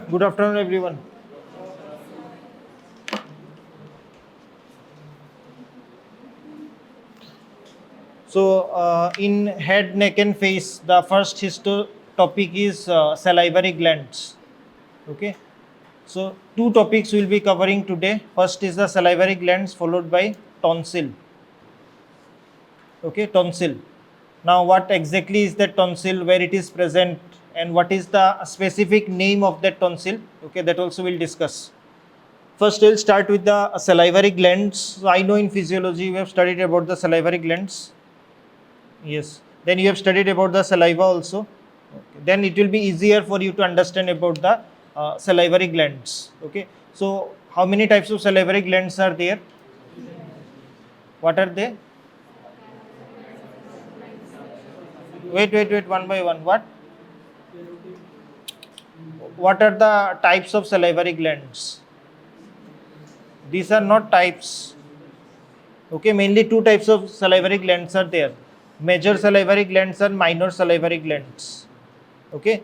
Good afternoon, everyone. In head, neck, and face, the first topic is salivary glands. Okay. So, two topics we will be covering today. First is the salivary glands, followed by tonsil. Okay, tonsil. Now, what exactly is that tonsil, where it is present, and what is the specific name of that tonsil? Okay, that also we'll discuss. First, we'll start with the salivary glands. So, I know in physiology we have studied about the salivary glands. Yes. Then you have studied about the saliva also. Okay. Then it will be easier for you to understand about the salivary glands. Okay. So, how many types of salivary glands are there? What are they? Wait, one by one. What? What are the types of salivary glands? These are not types. Okay, mainly two types of salivary glands are there. Major salivary glands and minor salivary glands. Okay.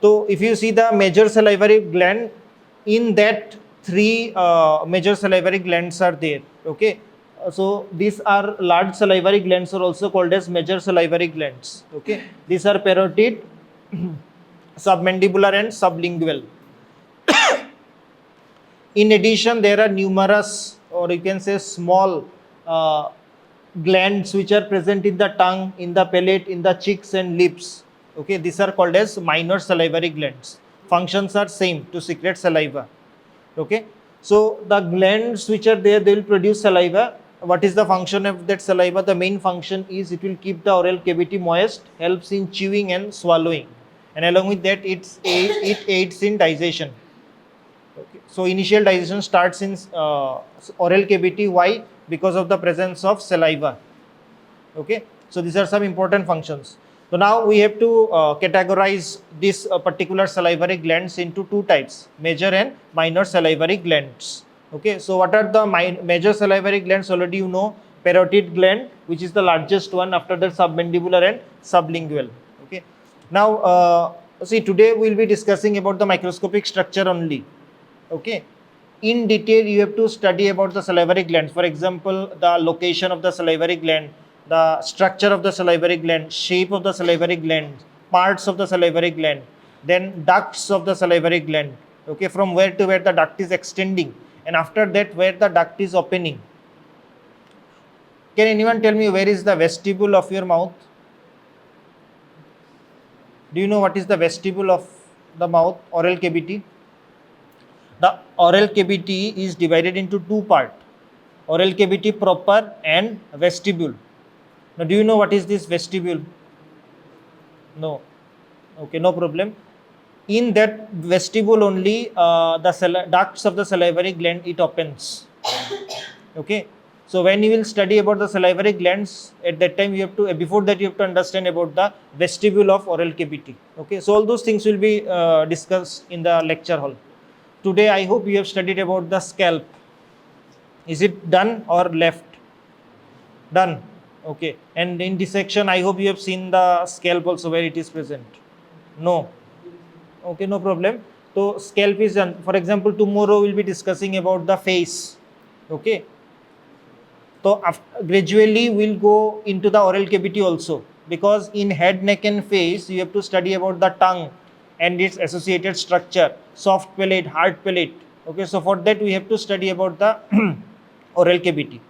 So, if you see the major salivary gland, in that three major salivary glands are there. Okay. So, these are large salivary glands are also called as major salivary glands. Okay. These are parotid, submandibular and sublingual. In addition, there are numerous, or you can say small glands which are present in the tongue, in the palate, in the cheeks and lips. Okay, these are called as minor salivary glands. Functions are same, to secrete saliva. Okay, so the glands which are there, they will produce saliva. What is the function of that saliva? The main function is it will keep the oral cavity moist, helps in chewing and swallowing, and along with that, it aids in digestion. Okay. So initial digestion starts in oral cavity. Why? Because of the presence of saliva. Okay. So these are some important functions. So now we have to categorize this particular salivary glands into two types: major and minor salivary glands. Okay. So what are the major salivary glands? Already you know, parotid gland, which is the largest one. After that, submandibular and sublingual. Okay. Now see, today we will be discussing about the microscopic structure only. Okay, in detail you have to study about the salivary glands. For example, the location of the salivary gland, the structure of the salivary gland, shape of the salivary gland, parts of the salivary gland, then ducts of the salivary gland. Okay, from where to where the duct is extending, and after that where the duct is opening. Can anyone tell me where is the vestibule of your mouth? Do you know what is the vestibule of the mouth, oral cavity? The oral cavity is divided into two parts: oral cavity proper and vestibule. Now, do you know what is this vestibule? No. Okay, no problem. In that vestibule only, the ducts of the salivary gland, it opens. Okay. So when you will study about the salivary glands, at that time you have to, before that you have to understand about the vestibule of oral cavity. Okay. So all those things will be discussed in the lecture hall. Today I hope you have studied about the scalp. Is it done or left? Done. Okay. And in dissection, I hope you have seen the scalp also, where it is present. No. Okay, no problem. So scalp is done. For example, tomorrow we'll be discussing about the face. Okay. So gradually we'll go into the oral cavity also, because in head, neck and face you have to study about the tongue and its associated structure, soft palate, hard palate. Okay, so for that we have to study about the oral cavity.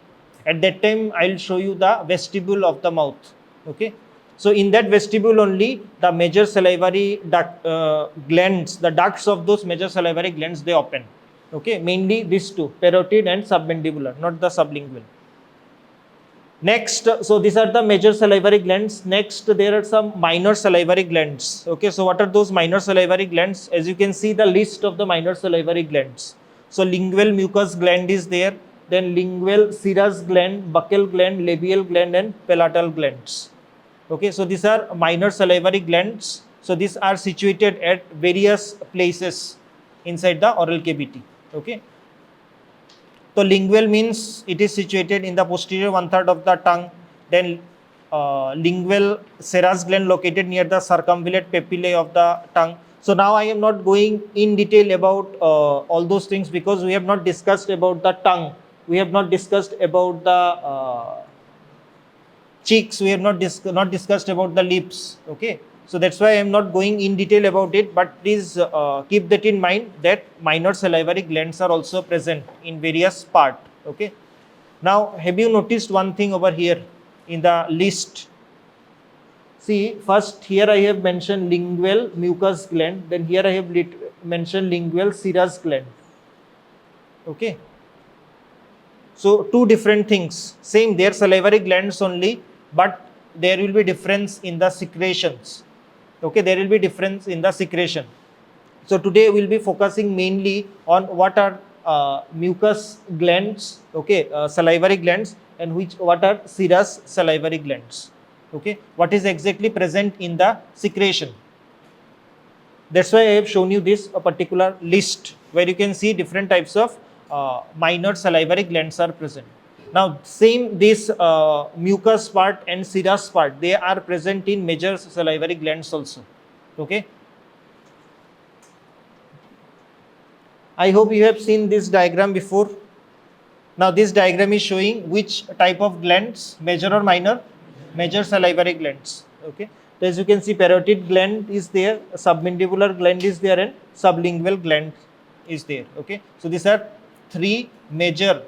At that time I will show you the vestibule of the mouth. Okay, so in that vestibule only the major salivary glands, the ducts of those major salivary glands, they open. Okay, mainly these two, parotid and submandibular, not the sublingual. Next, so these are the major salivary glands. Next, there are some minor salivary glands. Okay, so what are those minor salivary glands? As you can see the list of the minor salivary glands. So lingual mucous gland is there, then lingual serous gland, buccal gland, labial gland and palatal glands. Okay, so these are minor salivary glands. So these are situated at various places inside the oral cavity. Okay. So lingual means it is situated in the posterior 1/3 of the tongue. Then lingual serous gland located near the circumvallate papillae of the tongue. So now I am not going in detail about all those things, because we have not discussed about the tongue, we have not discussed about the cheeks, we have not discussed about the lips. Okay, so that's why I am not going in detail about it, but please keep that in mind, that minor salivary glands are also present in various part. Okay, now have you noticed one thing over here in the list? See, first here I have mentioned lingual mucus gland, then here I have mentioned lingual serous gland. Okay, so two different things, same, they are salivary glands only, but there will be difference in the secretions. Okay, there will be difference in the secretion. So today we will be focusing mainly on what are mucus glands, okay, salivary glands, and what are serous salivary glands. Okay, what is exactly present in the secretion. That's why I have shown you this a particular list where you can see different types of minor salivary glands are present. Now same this mucus part and serous part, they are present in major salivary glands also. Okay, I hope you have seen this diagram before. Now this diagram is showing which type of glands, major or minor? Major salivary glands. Okay, so as you can see, parotid gland is there, submandibular gland is there, and sublingual gland is there. Okay, so these are three major,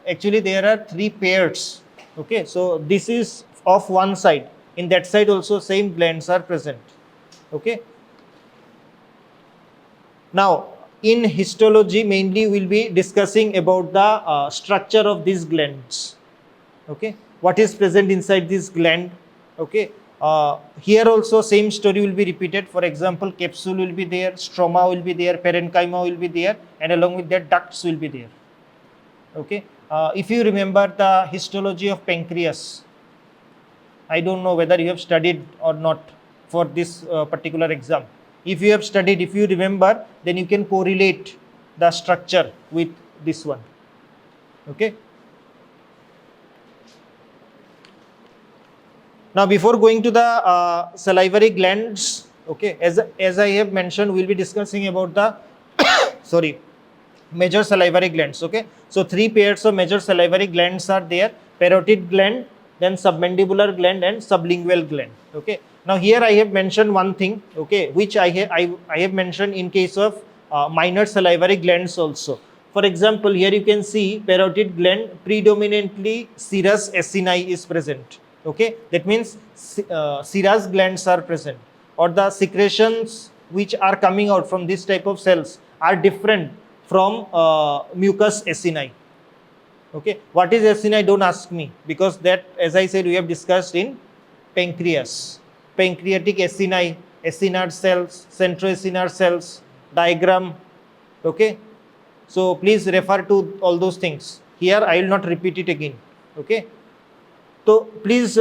actually there are three pairs. Okay, so this is of one side, in that side also same glands are present. Okay, now in histology mainly we will be discussing about the structure of these glands. Okay, what is present inside this gland. Okay, here also same story will be repeated. For example, capsule will be there, stroma will be there, parenchyma will be there, and along with that ducts will be there. Okay, if you remember the histology of pancreas, I don't know whether you have studied or not for this particular exam. If you have studied, if you remember, then you can correlate the structure with this one. Okay. Now before going to the salivary glands, okay, as I have mentioned, we will be discussing about the sorry, major salivary glands. Okay, so three pairs of major salivary glands are there: parotid gland, then submandibular gland, and sublingual gland. Okay, now here I have mentioned one thing, okay, which I have mentioned in case of minor salivary glands also. For example, here you can see parotid gland, predominantly serous acini is present. Okay, that means serous glands are present, or the secretions which are coming out from this type of cells are different from mucus acini. Okay, what is acini? Don't ask me, because that, as I said, we have discussed in pancreas. Pancreatic acini, acinar cells, centroacinar cells, diagram. Okay, so please refer to all those things. Here I will not repeat it again. Okay, so please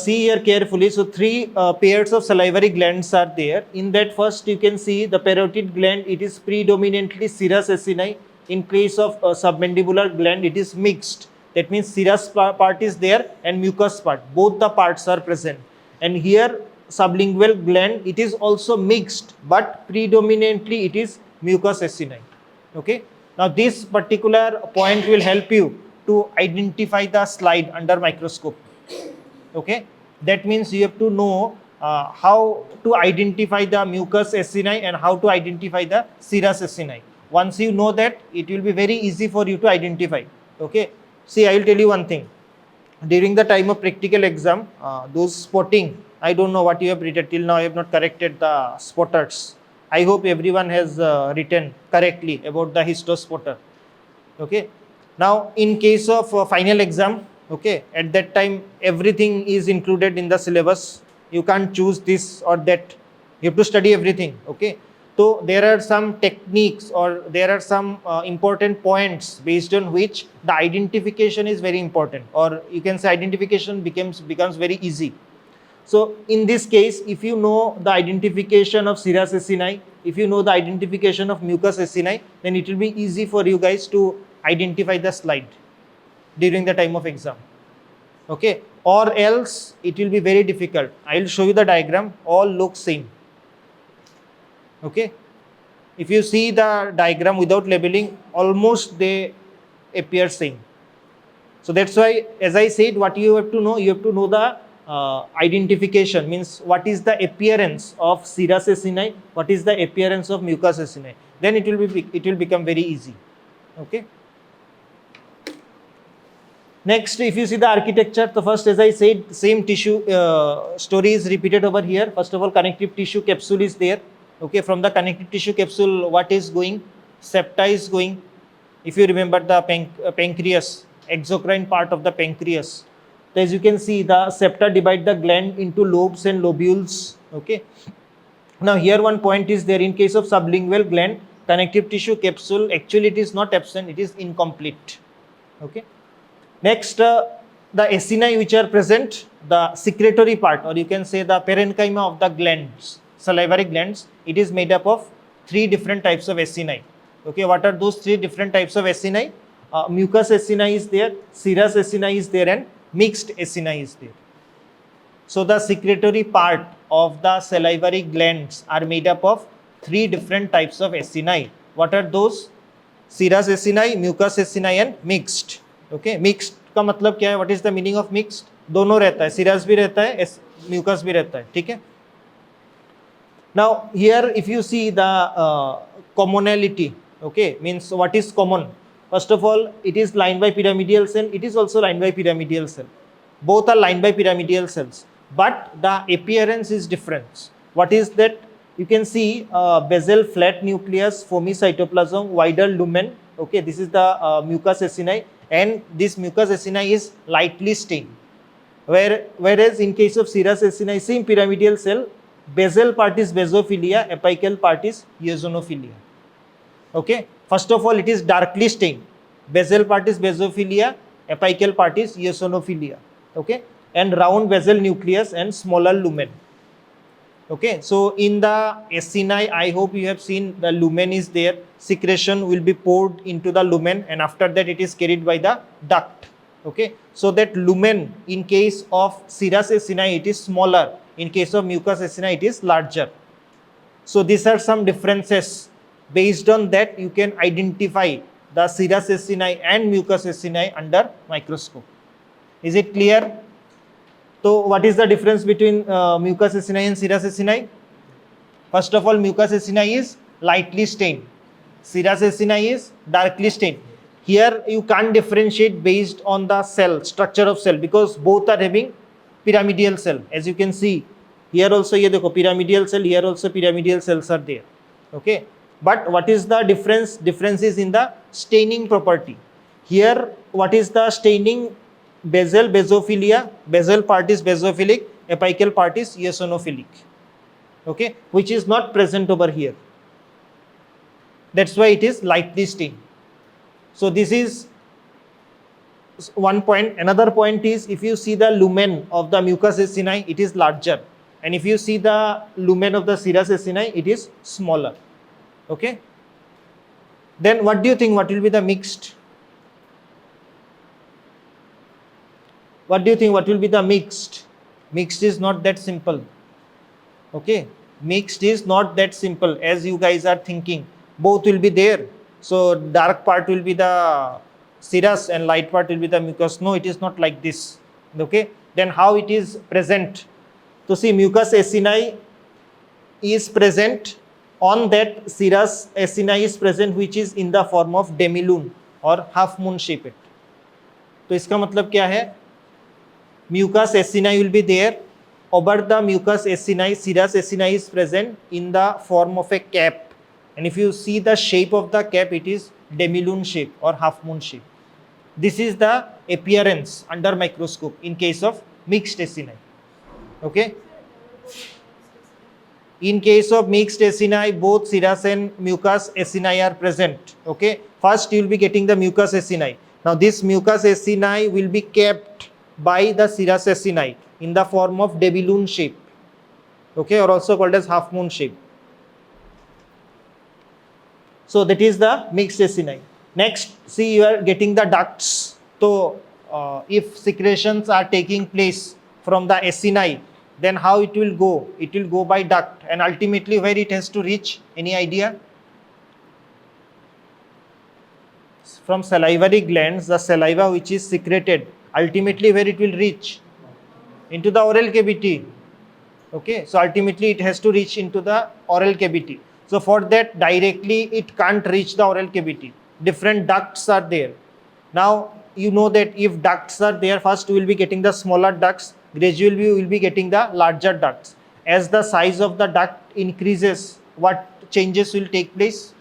see here carefully. So three pairs of salivary glands are there. In that, first you can see the parotid gland, it is predominantly serous acini. In case of submandibular gland, it is mixed. That means serous part is there and mucus part, both the parts are present. And here sublingual gland, it is also mixed, but predominantly it is mucus acini. Okay, now this particular point will help you to identify the slide under microscope. Okay, that means you have to know how to identify the mucus acini and how to identify the serous acini. Once you know that, it will be very easy for you to identify. Okay, see, I will tell you one thing. During the time of practical exam, those spotting, I don't know what you have written till now. I have not corrected the spotters. I hope everyone has written correctly about the histospotter. Okay, now in case of final exam, okay, at that time everything is included in the syllabus. You can't choose this or that, you have to study everything. Okay, so there are some techniques, or there are some important points based on which the identification is very important, or you can say identification becomes very easy. So in this case, if you know the identification of serous acini, if you know the identification of mucus acini, then it will be easy for you guys to identify the slide during the time of exam. Okay, or else it will be very difficult. I will show you the diagram, all look same. Okay. If you see the diagram without labeling, almost they appear same. So that's why, as I said, what you have to know the identification, means what is the appearance of serous acini, what is the appearance of mucous acini. Then it will become very easy. Okay. Next, if you see the architecture, so first, as I said, same tissue story is repeated over here. First of all, connective tissue capsule is there. Okay, from the connective tissue capsule, what is going? Septa is going. If you remember the pancreas, exocrine part of the pancreas. So as you can see, the septa divide the gland into lobes and lobules. Okay. Now here one point is there, in case of sublingual gland, connective tissue capsule, actually it is not absent, it is incomplete. Okay. Next, the acini which are present, the secretory part, or you can say the parenchyma of the glands, salivary glands, it is made up of 3 different types of acini. Okay, what are those 3 different types of acini? Mucous acini is there, serous acini is there, and mixed acini is there. So the secretory part of the salivary glands are made up of 3 different types of acini. What are those? Serous acini, mucous acini, and mixed. Okay, mixed का मतलब क्या है? What is the meaning of mixed? दोनों रहता है, serous भी रहता है, mucous भी रहता है, ठीक है? Now here if you see the commonality, okay, means what is common? First of all, it is lined by pyramidal cell, it is also lined by pyramidal cell. Both are lined by pyramidal cells, but the appearance is different. What is that? You can see basal flat nucleus, foamy cytoplasm, wider lumen. Okay, this is the mucous acini, and this mucous acini is lightly stained. Whereas in case of serous acini, same pyramidal cell, basal part is basophilia, apical part is eosinophilia. Okay, first of all, it is darkly stained. Basal part is basophilia, apical part is eosinophilia. Okay, and round basal nucleus and smaller lumen. Okay, so in the acini, I hope you have seen the lumen is there. Secretion will be poured into the lumen, and after that it is carried by the duct. Okay, so that lumen in case of serous acini it is smaller, in case of mucous acini it is larger. So these are some differences. Based on that you can identify the serous acini and mucous acini under microscope. Is it clear? So what is the difference between mucous acini and serous acini? First of all, mucous acini is lightly stained, serous acini is darkly stained. Here you can't differentiate based on the cell, structure of cell, because both are having pyramidal cell. As you can see, here also ye dekho pyramidal cell, here also pyramidal cells are there. Okay, but what is the difference? Difference is in the staining property. Here what is the staining? Basal, basophilia, basal part is basophilic, apical part is eosinophilic. Okay, which is not present over here. That's why it is lightly stained. So this is one point. Another point is, if you see the lumen of the mucous acini, it is larger, and if you see the lumen of the serous acini, it is smaller. Okay. Then what do you think? What will be the mixed? What do you think? What will be the mixed? Mixed is not that simple. Okay, mixed is not that simple as you guys are thinking. Both will be there. So dark part will be the serous and light part will be the mucous. No, it is not like this. Okay, then how it is present? So see, mucous acini is present on that serous acini is present, which is in the form of demi-lune or half moon shaped. तो इसका मतलब क्या है? Mucous acini will be there. Over the mucous acini, serous acini is present in the form of a cap. And if you see the shape of the cap, it is demi-lune shape or half moon shape. This is the appearance under microscope in case of mixed acini. Okay. In case of mixed acini, both serous and mucous acini are present. Okay. First, you will be getting the mucous acini. Now, this mucous acini will be kept by the serous acini in the form of demi-lune shape, okay, or also called as half moon shape. So that is the mixed acini. Next, see, you are getting the ducts. So if secretions are taking place from the acini, then how it will go? It will go by duct, and ultimately where it has to reach? Any idea? From salivary glands, the saliva which is secreted, ultimately where it will reach? Into the oral cavity. Okay, so ultimately it has to reach into the oral cavity. So for that, directly it can't reach the oral cavity. Different ducts are there. Now you know that if ducts are there, first we will be getting the smaller ducts, gradually we will be getting the larger ducts. As the size of the duct increases, what changes will take place?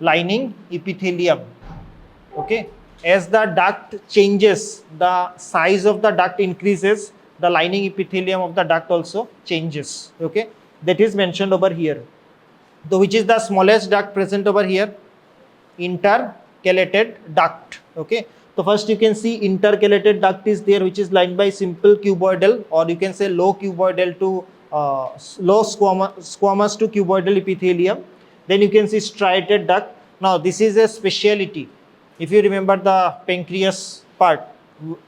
Lining epithelium. Okay, as the duct changes, the size of the duct increases, the lining epithelium of the duct also changes. Okay, that is mentioned over here. So which is the smallest duct present over here? Intercalated duct. Okay, so first you can see intercalated duct is there, which is lined by simple cuboidal, or you can say low cuboidal to low squamous to cuboidal epithelium. Then you can see striated duct. Now this is a speciality. If you remember the pancreas part,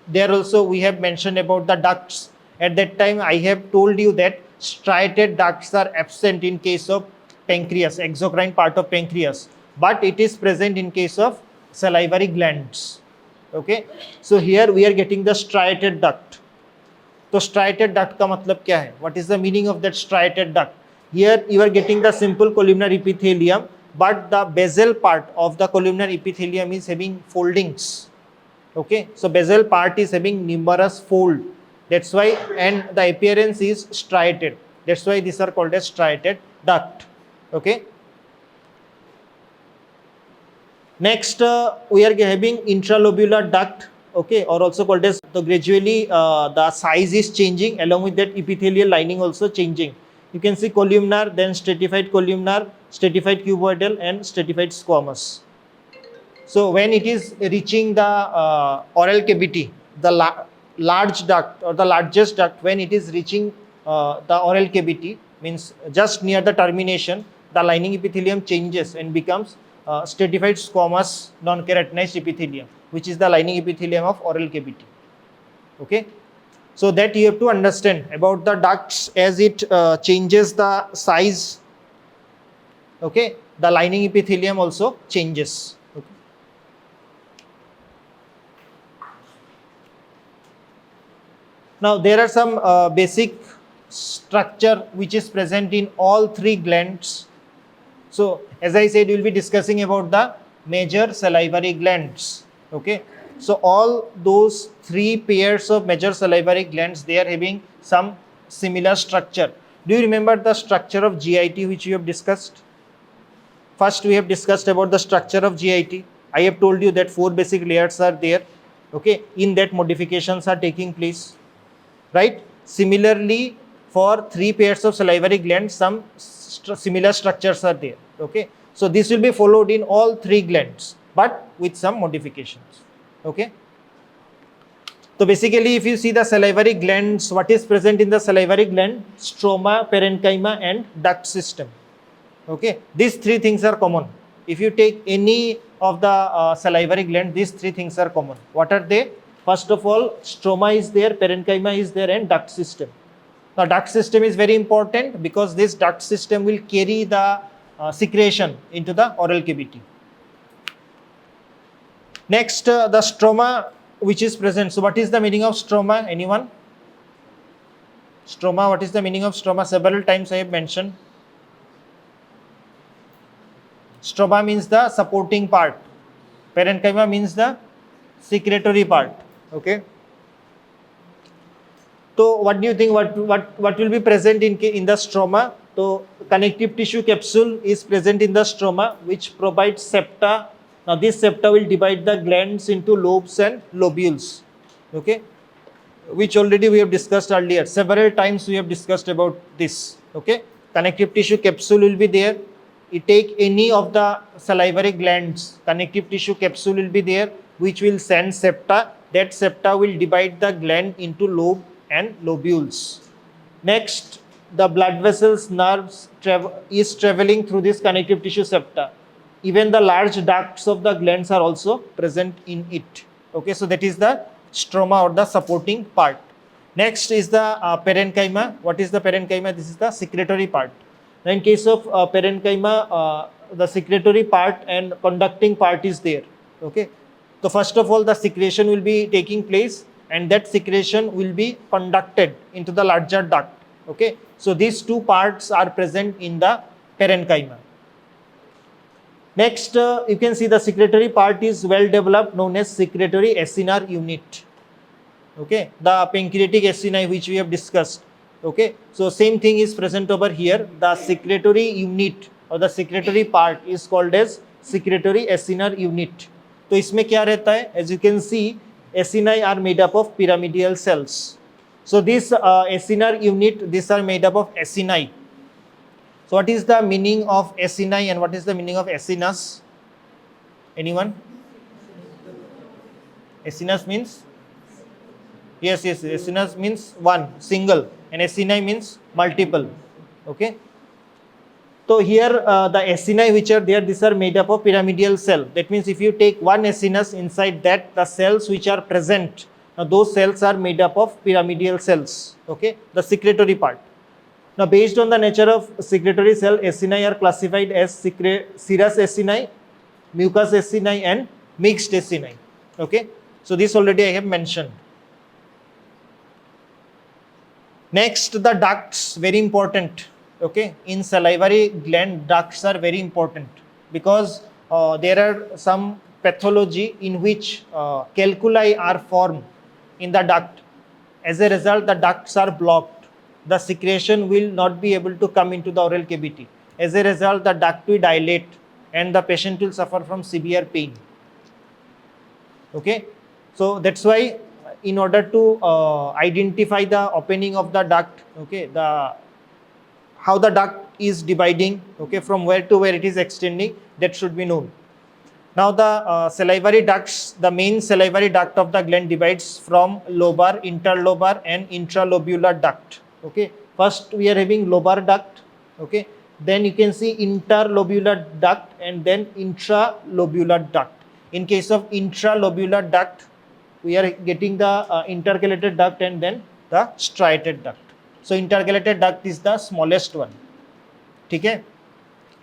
there also we have mentioned about the ducts. At that time I have told you that striated ducts are absent in case of pancreas, exocrine part of pancreas, but it is present in case of salivary glands. Okay, so here we are getting the striated duct. So striated duct का मतलब क्या है? What is the meaning of that striated duct? Here you are getting the simple columnar epithelium, but the basal part of the columnar epithelium is having foldings. Okay, so basal part is having numerous fold. That's why, and the appearance is striated. That's why these are called as striated duct. Okay. Next, we are having intralobular duct. Okay, or also called as, so gradually the size is changing, along with that epithelial lining also changing. You can see columnar, then stratified cuboidal, and stratified squamous. So when it is reaching the oral cavity, the large duct or the largest duct, when it is reaching the oral cavity, means just near the termination, the lining epithelium changes and becomes stratified squamous non-keratinized epithelium, which is the lining epithelium of oral cavity. Okay, so that you have to understand about the ducts. As it changes the size, okay, the lining epithelium also changes. Okay. Now there are some basic structure which is present in all three glands. So as I said, we will be discussing about the major salivary glands. Okay, so all those three pairs of major salivary glands, they are having some similar structure. Do you remember the structure of GIT which we have discussed? First we have discussed about the structure of GIT. I have told you that 4 basic layers are there. Okay, in that modifications are taking place, right? Similarly, for 3 pairs of salivary glands, some similar structures are there. Okay, so this will be followed in all 3 glands, but with some modifications. Okay, so basically if you see the salivary glands, what is present in the salivary gland? Stroma, parenchyma, and duct system. Okay, these 3 things are common. If you take any of the salivary gland, these 3 things are common. What are they? First of all, stroma is there, parenchyma is there, and duct system. Now duct system is very important because this duct system will carry the secretion into the oral cavity. Next, the stroma which is present. So what is the meaning of stroma? Anyone? Stroma, what is the meaning of stroma? Several times I have mentioned. Stroma means the supporting part. Parenchyma means the secretory part. Okay. So what do you think, what will be present in the stroma? So connective tissue capsule is present in the stroma, which provides septa. Now this septa will divide the glands into lobes and lobules. Okay, which already we have discussed earlier. Several times we have discussed about this. Okay, connective tissue capsule will be there. You take any of the salivary glands, connective tissue capsule will be there, which will send septa. That septa will divide the gland into lobe and lobules. Next, the blood vessels, nerves is traveling through this connective tissue septa. Even the large ducts of the glands are also present in it. Okay, so that is the stroma or the supporting part. Next is the parenchyma. What is the parenchyma? This is the secretory part. Now in case of parenchyma, the secretory part and conducting part is there. Okay. So first of all, the secretion will be taking place, and that secretion will be conducted into the larger duct. Okay. So these two parts are present in the parenchyma. Next, you can see the secretory part is well developed, known as secretory acinar unit. Okay, the pancreatic acini which we have discussed. Okay, so same thing is present over here. The secretory unit or the secretory part is called as secretory acinar unit. तो इसमें क्या रहता है? As you can see, acini are made up of pyramidal cells. So this acinar unit, these are made up of acini. So what is the meaning of acini and what is the meaning of acinus? Anyone? Acinus means? Yes, acinus means one, single, and acini means multiple. Okay. So here the acini which are there, these are made up of pyramidal cell. That means if you take one acinus, inside that the cells which are present, now those cells are made up of pyramidal cells. Okay, the secretory part. Now based on the nature of secretory cell, acini are classified as serous acini, mucous acini and mixed acini. Okay, so this already I have mentioned. Next, the ducts, very important. Okay, in salivary gland, ducts are very important because there are some pathology in which calculi are formed in the duct. As a result, the ducts are blocked. The secretion will not be able to come into the oral cavity. As a result, the duct will dilate and the patient will suffer from severe pain. Okay, so that's why in order to identify the opening of the duct, okay, how the duct is dividing, okay, from where to where it is extending, that should be known. Now the salivary ducts, the main salivary duct of the gland divides from lobar, interlobar and intralobular duct. Okay, first we are having lobar duct. Okay, then you can see interlobular duct and then intralobular duct. In case of intralobular duct, we are getting the intercalated duct and then the striated duct. So intercalated duct is the smallest one. Okay,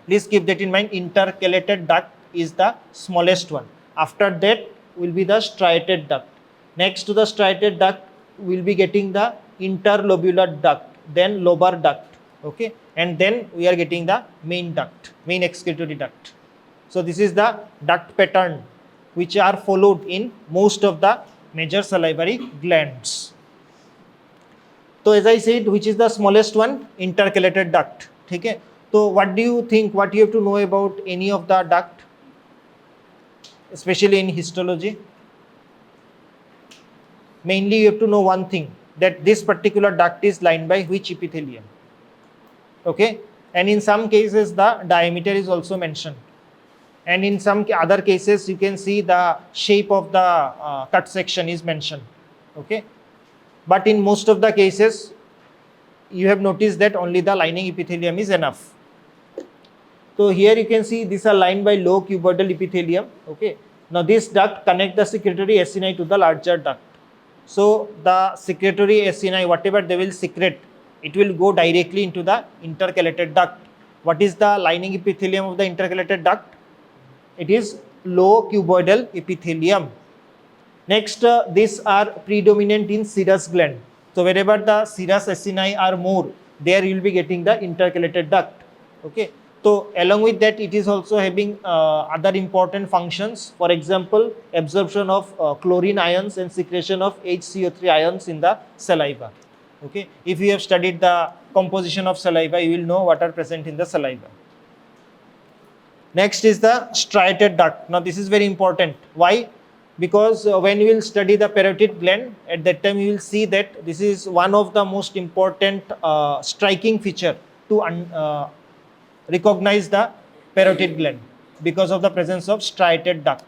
please keep that in mind. Intercalated duct is the smallest one. After that will be the striated duct. Next to the striated duct, we will be getting the interlobular duct, then lobar duct. Okay, and then we are getting the main duct, main excretory duct. So this is the duct pattern which are followed in most of the major salivary glands. So as I said, which is the smallest one? Intercalated duct. Okay. So what do you think, what you have to know about any of the duct, especially in histology? Mainly you have to know one thing, that this particular duct is lined by which epithelium. Okay, and in some cases the diameter is also mentioned, and in some other cases you can see the shape of the cut section is mentioned. Okay, but in most of the cases you have noticed that only the lining epithelium is enough. So here you can see these are lined by low cuboidal epithelium. Okay, now this duct connect the secretory acini to the larger duct. So the secretory acini, whatever they will secrete, it will go directly into the intercalated duct. What is the lining epithelium of the intercalated duct? It is low cuboidal epithelium. Next, these are predominant in serous gland. So wherever the serous acini are more, there you will be getting the intercalated duct. Okay. So along with that, it is also having other important functions. For example, absorption of chlorine ions and secretion of HCO3 ions in the saliva. Okay, if you have studied the composition of saliva, you will know what are present in the saliva. Next is the striated duct. Now this is very important. Why? Because when you will study the parotid gland, at that time you will see that this is one of the most important striking feature to recognize the parotid gland, because of the presence of striated duct.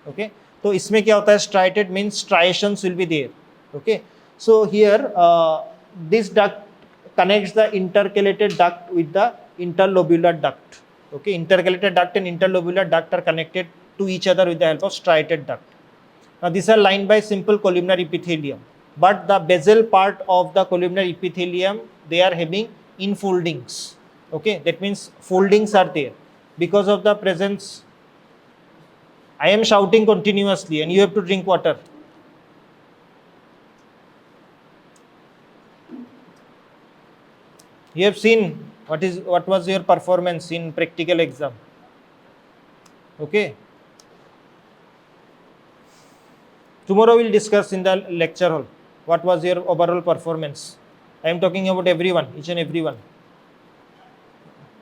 Okay, so इसमें क्या होता है? Striated means striations will be there. Okay, so here this duct connects the intercalated duct with the interlobular duct. Okay, intercalated duct and interlobular duct are connected to each other with the help of striated duct. Now these are lined by simple columnar epithelium. but the basal part of the columnar epithelium, they are having infoldings. Okay, that means foldings are there because of the presence. I am shouting continuously and you have to drink water. You have seen what was your performance in practical exam. Okay. Tomorrow we'll discuss in the lecture hall what was your overall performance. I am talking about everyone, each and everyone.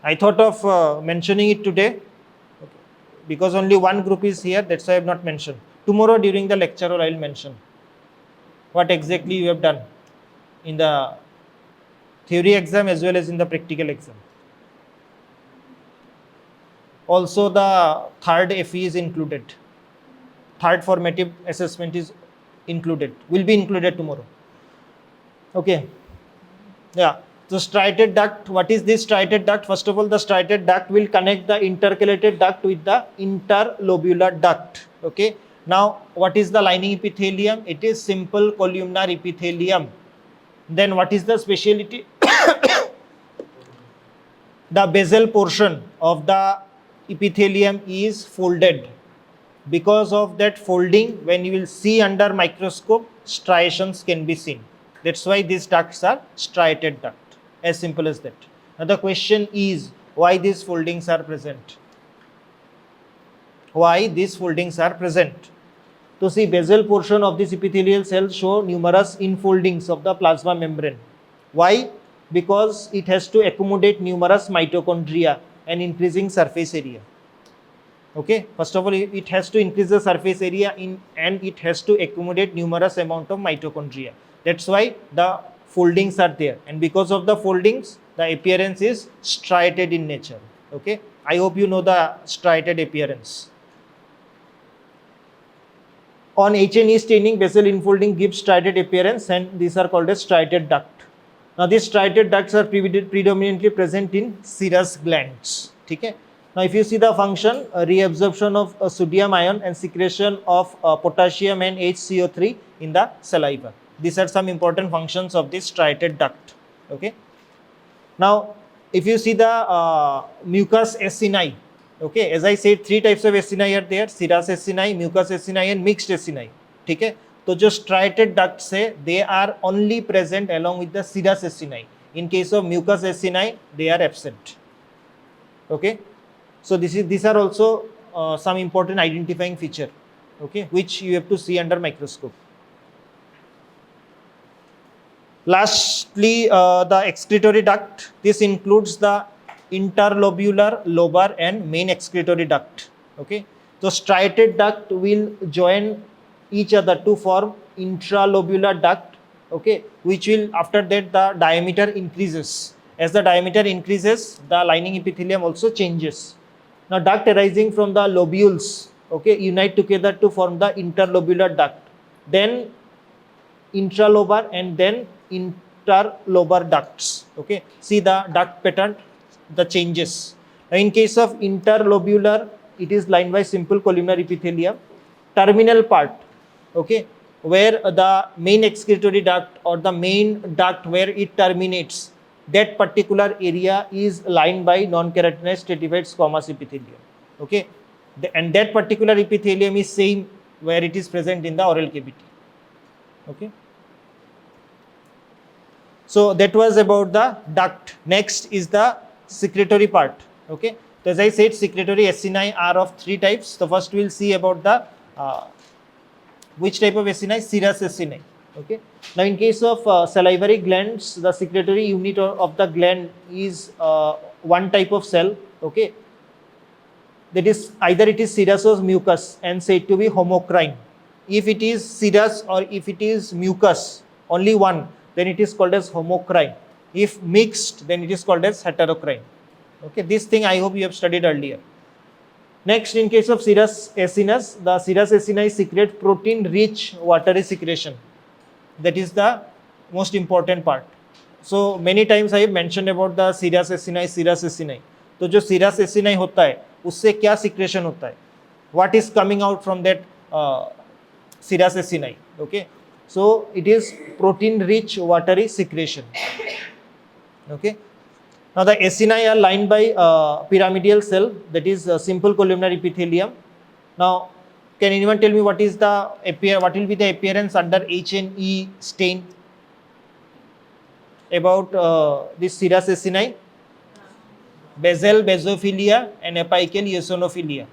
I thought of mentioning it today because only one group is here, that's why I have not mentioned. Tomorrow during the lecture hall I will mention what exactly you have done in the theory exam as well as in the practical exam. Also the third FE is included. Third formative assessment is included, will be included tomorrow. Okay. Yeah. So striated duct, what is this striated duct? First of all, the striated duct will connect the intercalated duct with the interlobular duct. Okay. Now, what is the lining epithelium? It is simple columnar epithelium. Then what is the speciality? The basal portion of the epithelium is folded. Because of that folding, when you will see under microscope, striations can be seen. That's why these ducts are striated duct. As simple as that. Now the question is, why these foldings are present? Why these foldings are present? To see, basal portion of this epithelial cells show numerous infoldings of the plasma membrane. Why? Because it has to accommodate numerous mitochondria and increasing surface area. Okay, first of all, it has to increase the surface area and it has to accommodate numerous amount of mitochondria. That's why the foldings are there, and because of the foldings, the appearance is striated in nature. Okay, I hope you know the striated appearance. On H&E staining, basal infolding gives striated appearance, and these are called as striated duct. Now these striated ducts are predominantly present in serous glands. Okay. Now if you see the function, reabsorption of sodium ion and secretion of potassium and HCO3 in the saliva. These are some important functions of this striated duct. Okay. Now if you see the mucous acini, okay, as I said, three types of acini are there: serous acini, mucous acini and mixed acini. Okay. So जो striated ducts है, they are only present along with the serous acini. In case of mucous acini, they are absent. Okay. So these are also some important identifying feature, okay, which you have to see under microscope. Lastly, the excretory duct. This includes the interlobular, lobar and main excretory duct. Okay. So striated duct will join each other to form intralobular duct, okay, which will, after that, the diameter increases. As the diameter increases, the lining epithelium also changes. Now duct arising from the lobules, okay, unite together to form the interlobular duct, then intralobar and then interlobar ducts. Okay, see the duct pattern, the changes. Now in case of interlobular, it is lined by simple columnar epithelium. Terminal part, okay, where the main excretory duct or the main duct where it terminates, that particular area is lined by non-keratinized stratified squamous epithelium. Okay, and that particular epithelium is same where it is present in the oral cavity. Okay, so that was about the duct. Next is the secretory part. Okay, so as I said, secretory acini are of three types. The first we will see about the which type of acini? Serous acini. Okay. Now in case of salivary glands, the secretory unit of the gland is one type of cell. Okay, that is either it is serous or mucous and said to be homocrine. If it is serous or if it is mucous, only one, then it is called as homocrine. If mixed, then it is called as heterocrine. Okay, this thing I hope you have studied earlier. Next, in case of serous acinus, the serous acini secrete protein-rich watery secretion. That is the most important part. So many times I have mentioned about the serous acini. तो जो serous acini होता है, उससे क्या secretion होता है? What is coming out from that serous acini? Okay. So it is protein rich watery secretion. Okay. Now the acini are lined by pyramidal cell, that is simple columnar epithelium. Now can anyone tell me what will be the appearance under H&E stain about this serous acini? Basal basophilia and apical eosinophilia.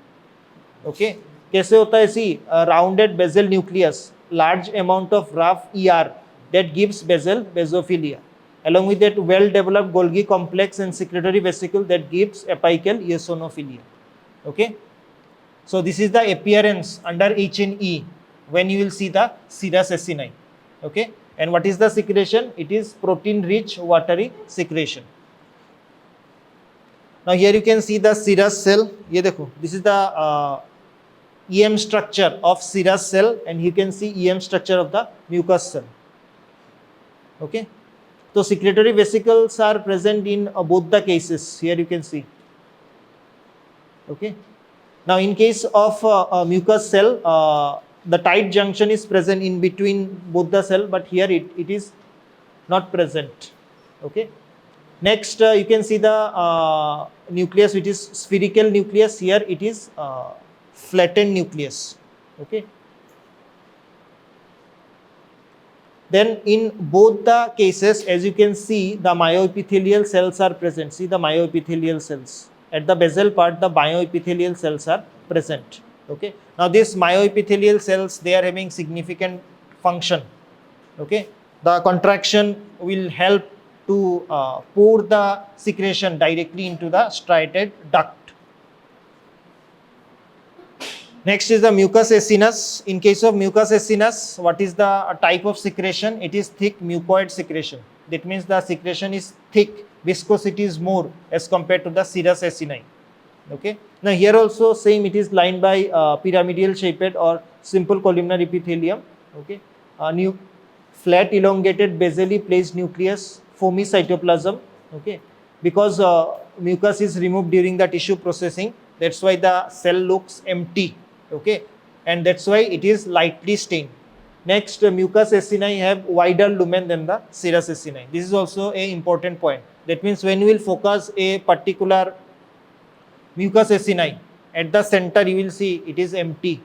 Okay, कैसे होता है? See, rounded basal nucleus, large amount of rough ER that gives basal basophilia. Along with that, well-developed Golgi complex and secretory vesicle that gives apical eosinophilia. Okay, so this is the appearance under H&E when you will see the serous acini. Okay, and what is the secretion? It is protein-rich watery secretion. Now here you can see the serous cell. ये देखो, this is the EM structure of serous cell, and you can see EM structure of the mucous cell. Okay, so secretory vesicles are present in both the cases. Here you can see. Okay, now in case of mucous cell, the tight junction is present in between both the cell, but here it is not present. Okay. Next, you can see the nucleus, which is spherical nucleus. Here it is flattened nucleus. Okay. Then in both the cases, as you can see, the myoepithelial cells are present. See the myoepithelial cells. At the basal part, the myoepithelial cells are present. Okay. Now these myoepithelial cells, they are having significant function. Okay. The contraction will help to pour the secretion directly into the striated duct. Next is the mucous acinus. In case of mucous acinus, what is the type of secretion? It is thick mucoid secretion. That means the secretion is thick, viscosity is more as compared to the serous acini. Okay. Now here also same, it is lined by pyramidal shaped or simple columnar epithelium. Okay. Flat elongated basally placed nucleus, foamy cytoplasm. Okay, because mucus is removed during the tissue processing, that's why the cell looks empty. Okay, and that's why it is lightly stained. Next, mucous acini have wider lumen than the serous acini. This is also a important point. That means when we will focus a particular mucous acini, at the center you will see it is empty.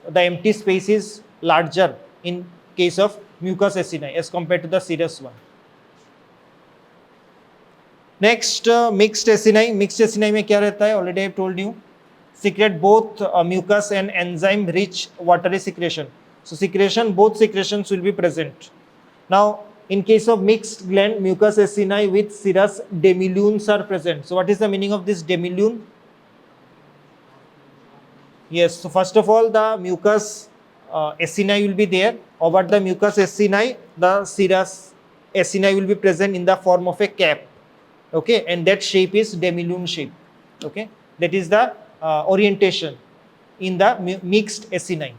The empty space is larger in case of mucous acini as compared to the serous one. Next, mixed acini. Mixed acini में क्या रहता है? Already I have told you. Secrete both mucus and enzyme rich watery secretion. So secretion, both secretions will be present. Now in case of mixed gland mucous acini with serous demilunes are present. So what is the meaning of this demilune? Yes, so first of all the mucous acini will be there. Over the mucous acini, the serous acini will be present in the form of a cap. Okay, and that shape is demilune shape. Okay, that is the orientation in the mixed acini.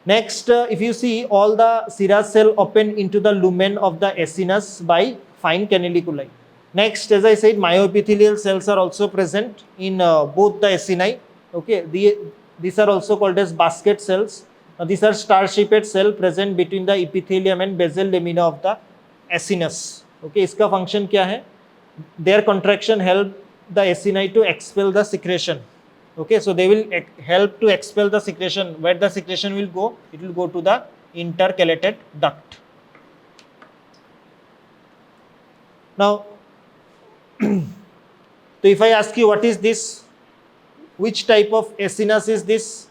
Next, if you see, all the serous cell open into the lumen of the acinus by fine canaliculi. Next, as I said, myoepithelial cells are also present in both the acini. Okay, these are also called as basket cells. Now, these are star-shaped cells present between the epithelium and basal lamina of the acinus. Okay, इसका function क्या है? Their contraction help the acini to expel the secretion. Okay, so they will help to expel the secretion. Where the secretion will go? It will go to the intercalated duct. Now, so if I ask you what is this? Which type of acinus is this?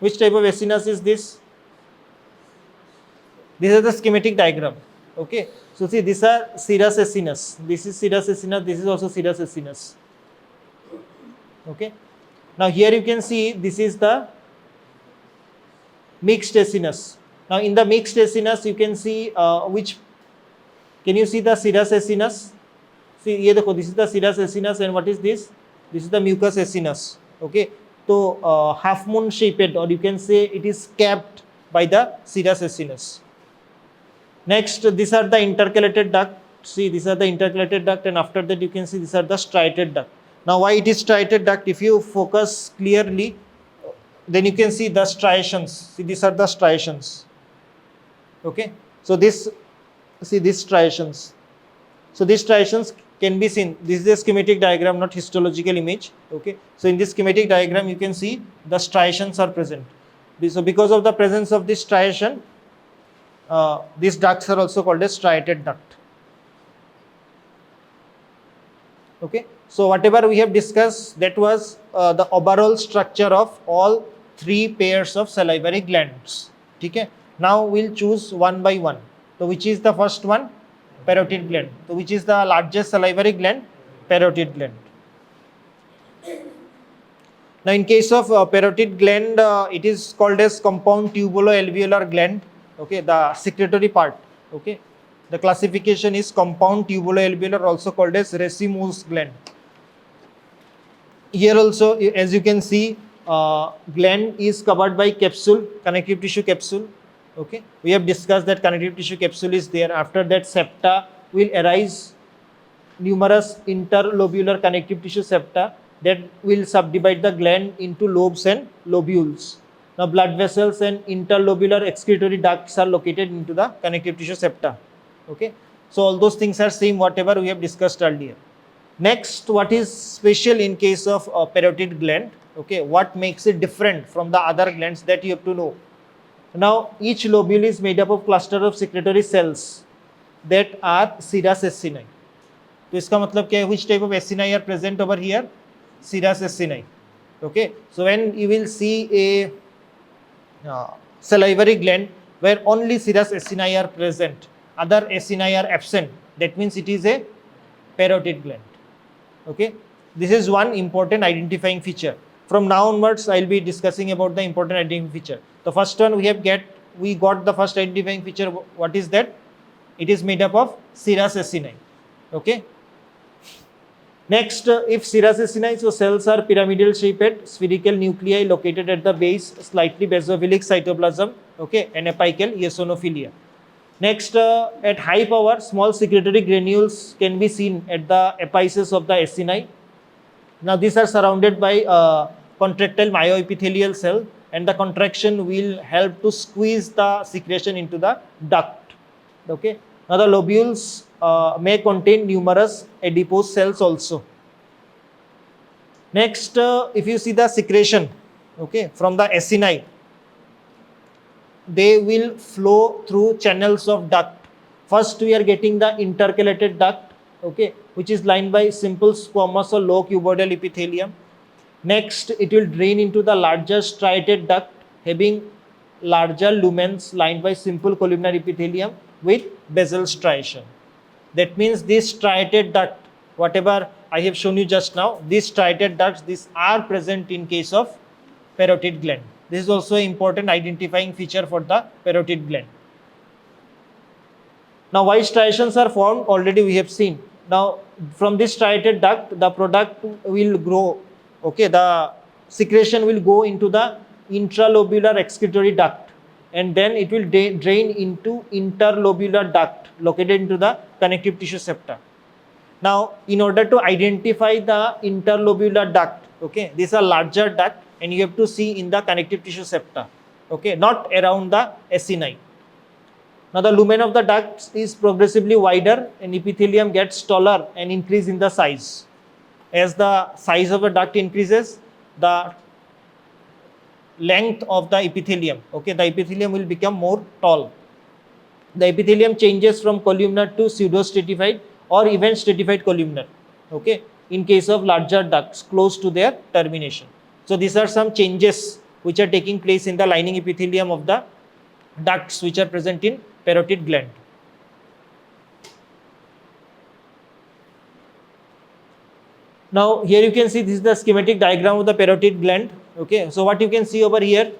Which type of acinus is this? This is the schematic diagram. Okay, so see, these are serous acinus. This is serous acinus. This is also serous acinus. Okay. Now here you can see this is the mixed acinus. Now in the mixed acinus you can see can you see the serous acinus? See, ये देखो, this is the serous acinus, and what is this? This is the mucous acinus. Okay, so half moon shaped, or you can say it is capped by the serous acinus. Next, these are the intercalated duct. See, these are the intercalated duct, and after that you can see these are the striated duct. Now why it is striated duct? If you focus clearly, Then you can see the striations. See, these are the striations. Okay, so this, see these striations. So these striations can be seen. This is a schematic diagram, not histological image. Okay, so in this schematic diagram you can see the striations are present. So because of the presence of this striation, these ducts are also called as striated duct. Okay, so whatever we have discussed, that was the overall structure of all three pairs of salivary glands. Okay, now we'll choose one by one. So which is the first one? Parotid gland. So which is the largest salivary gland? Parotid gland. Now in case of parotid gland, it is called as compound tubuloalveolar gland. Okay, the secretory part. Okay, the classification is compound tubuloalveolar, also called as racemose gland. Here also, as you can see, gland is covered by capsule, connective tissue capsule. Okay, we have discussed that connective tissue capsule is there. After that, septa will arise, numerous interlobular connective tissue septa that will subdivide the gland into lobes and lobules. Now blood vessels and interlobular excretory ducts are located into the connective tissue septa. Okay, so all those things are same whatever we have discussed earlier. Next, what is special in case of parotid gland? Okay, what makes it different from the other glands, that you have to know. Now each lobule is made up of cluster of secretory cells that are serous acini. तो इसका मतलब क्या है? Which type of acini are present over here? Serous acini. Okay, so when you will see a salivary gland where only serous acini are present, other acini are absent, that means it is a parotid gland. Okay, this is one important identifying feature. From now onwards, I will be discussing about the important identifying feature. The first one we got the first identifying feature. What is that? It is made up of serous acini. Okay. Next, if serous acini, so cells are pyramidal shaped, spherical nuclei located at the base, slightly basophilic cytoplasm. Okay, and apical eosinophilia. Next, at high power, small secretory granules can be seen at the apices of the acini. Now these are surrounded by contractile myoepithelial cell, and the contraction will help to squeeze the secretion into the duct. Okay. Now the lobules may contain numerous adipose cells also. Next, if you see the secretion, okay, from the acini, they will flow through channels of duct. First, we are getting the intercalated duct, okay, which is lined by simple squamous or low cuboidal epithelium. Next, it will drain into the larger striated duct having larger lumens lined by simple columnar epithelium with basal striation. That means this striated duct, whatever I have shown you just now, these striated ducts, these are present in case of parotid gland. This is also an important identifying feature for the parotid gland. Now, why striations are formed, already we have seen. Now, from this striated duct, the product will grow. Okay, the secretion will go into the intralobular excretory duct, and then it will drain into interlobular duct located into the connective tissue septa. Now, in order to identify the interlobular duct, okay, these are larger duct, and you have to see in the connective tissue septa, okay, not around the acini. Now the lumen of the duct is progressively wider and epithelium gets taller and increase in the size. As the size of the duct increases, the length of the epithelium, okay, the epithelium will become more tall. The epithelium changes from columnar to pseudostratified or even stratified columnar, okay, in case of larger ducts close to their termination. So these are some changes which are taking place in the lining epithelium of the ducts which are present in parotid gland. Now here you can see this is the schematic diagram of the parotid gland. Okay, so what you can see over here,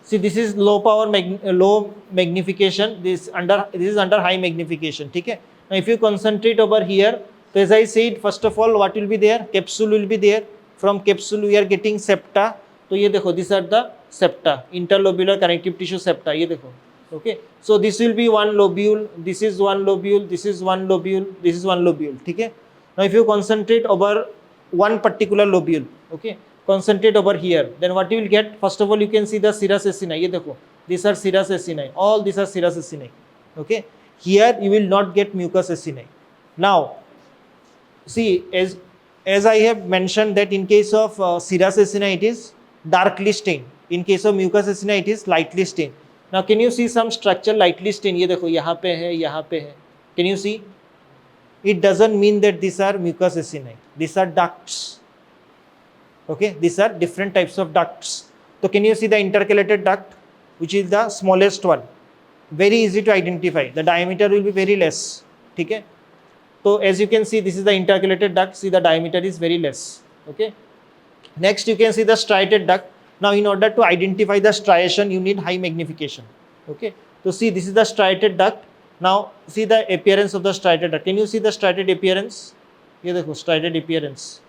see this is low power low magnification, this is under high magnification. Okay, now if you concentrate over here, so as I said, first of all, what will be there? Capsule will be there. From capsule we are getting septa. So ये देखो, these are the septa, interlobular connective tissue septa. ये देखो, okay. So this will be one lobule. This is one lobule. This is one lobule. This is one lobule. ठीक है. Now if you concentrate over one particular lobule, okay, concentrate over here, then what you will get, first of all you can see the serous acini, ye dekho, these are serous acini, all these are serous acini, okay. Here you will not get mucous acini. Now see, as I have mentioned that in case of serous acini it is darkly stained, in case of mucous acini it is lightly stained. Now can you see some structure lightly stained, ye dekho yahan pe hai, yahan pe hai, can you see? It doesn't mean that these are mucous acini, these are ducts, okay, these are different types of ducts. So can you see the intercalated duct, which is the smallest one, very easy to identify, the diameter will be very less, okay. So as you can see, this is the intercalated duct, see the diameter is very less, okay. Next you can see the striated duct. Now in order to identify the striation you need high magnification, okay. So see, this is the striated duct. Now see the appearance of the striated duct. Can you see the striated appearance? Ye dekho striated appearance,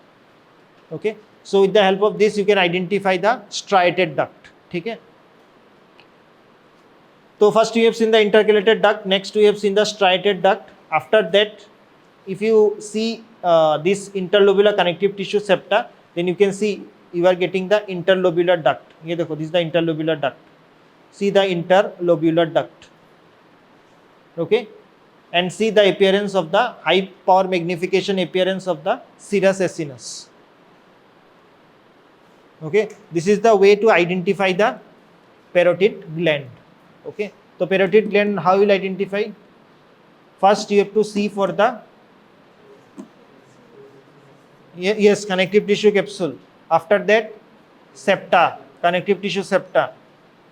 okay. So with the help of this you can identify the striated duct, okay. So first you have seen the intercalated duct, next we have seen the striated duct. After that, if you see this interlobular connective tissue septa, then you can see you are getting the interlobular duct. Ye dekho, this is the interlobular duct. See the interlobular duct, okay, and see the appearance of the high power magnification appearance of the serous acinus, okay. This is the way to identify the parotid gland, okay. So parotid gland, how you will identify? First you have to see for the yes, connective tissue capsule. After that, septa, connective tissue septa.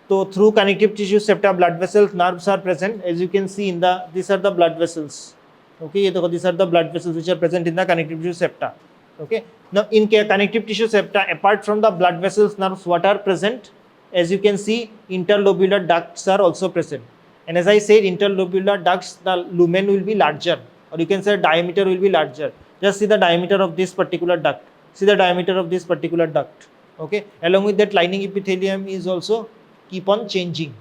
So through connective tissue septa, blood vessels, nerves are present. As you can see in the, these are the blood vessels. Okay, these are the blood vessels which are present in the connective tissue septa. Okay. Now in connective tissue septa, apart from the blood vessels, nerves, what are present? As you can see, interlobular ducts are also present. And as I said, interlobular ducts, the lumen will be larger, or you can say diameter will be larger. Just see the diameter of this particular duct. See the diameter of this particular duct. Okay. Along with that, lining epithelium is also keep on changing.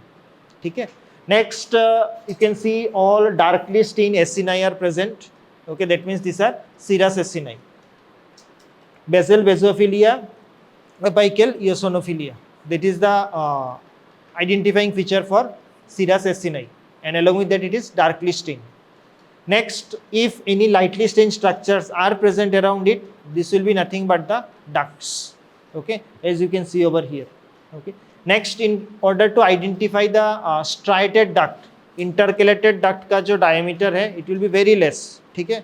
Okay. Next, you can see all darkly stained acini are present. Okay. That means these are serous acini. Basal basophilia, apical eosinophilia. That is the identifying feature for serous acini. And along with that, it is darkly stained. Next, if any lightly stained structures are present around it, this will be nothing but the ducts, okay, as you can see over here, okay. Next, in order to identify the striated duct, intercalated duct का जो diameter है, it will be very less, ठीक है.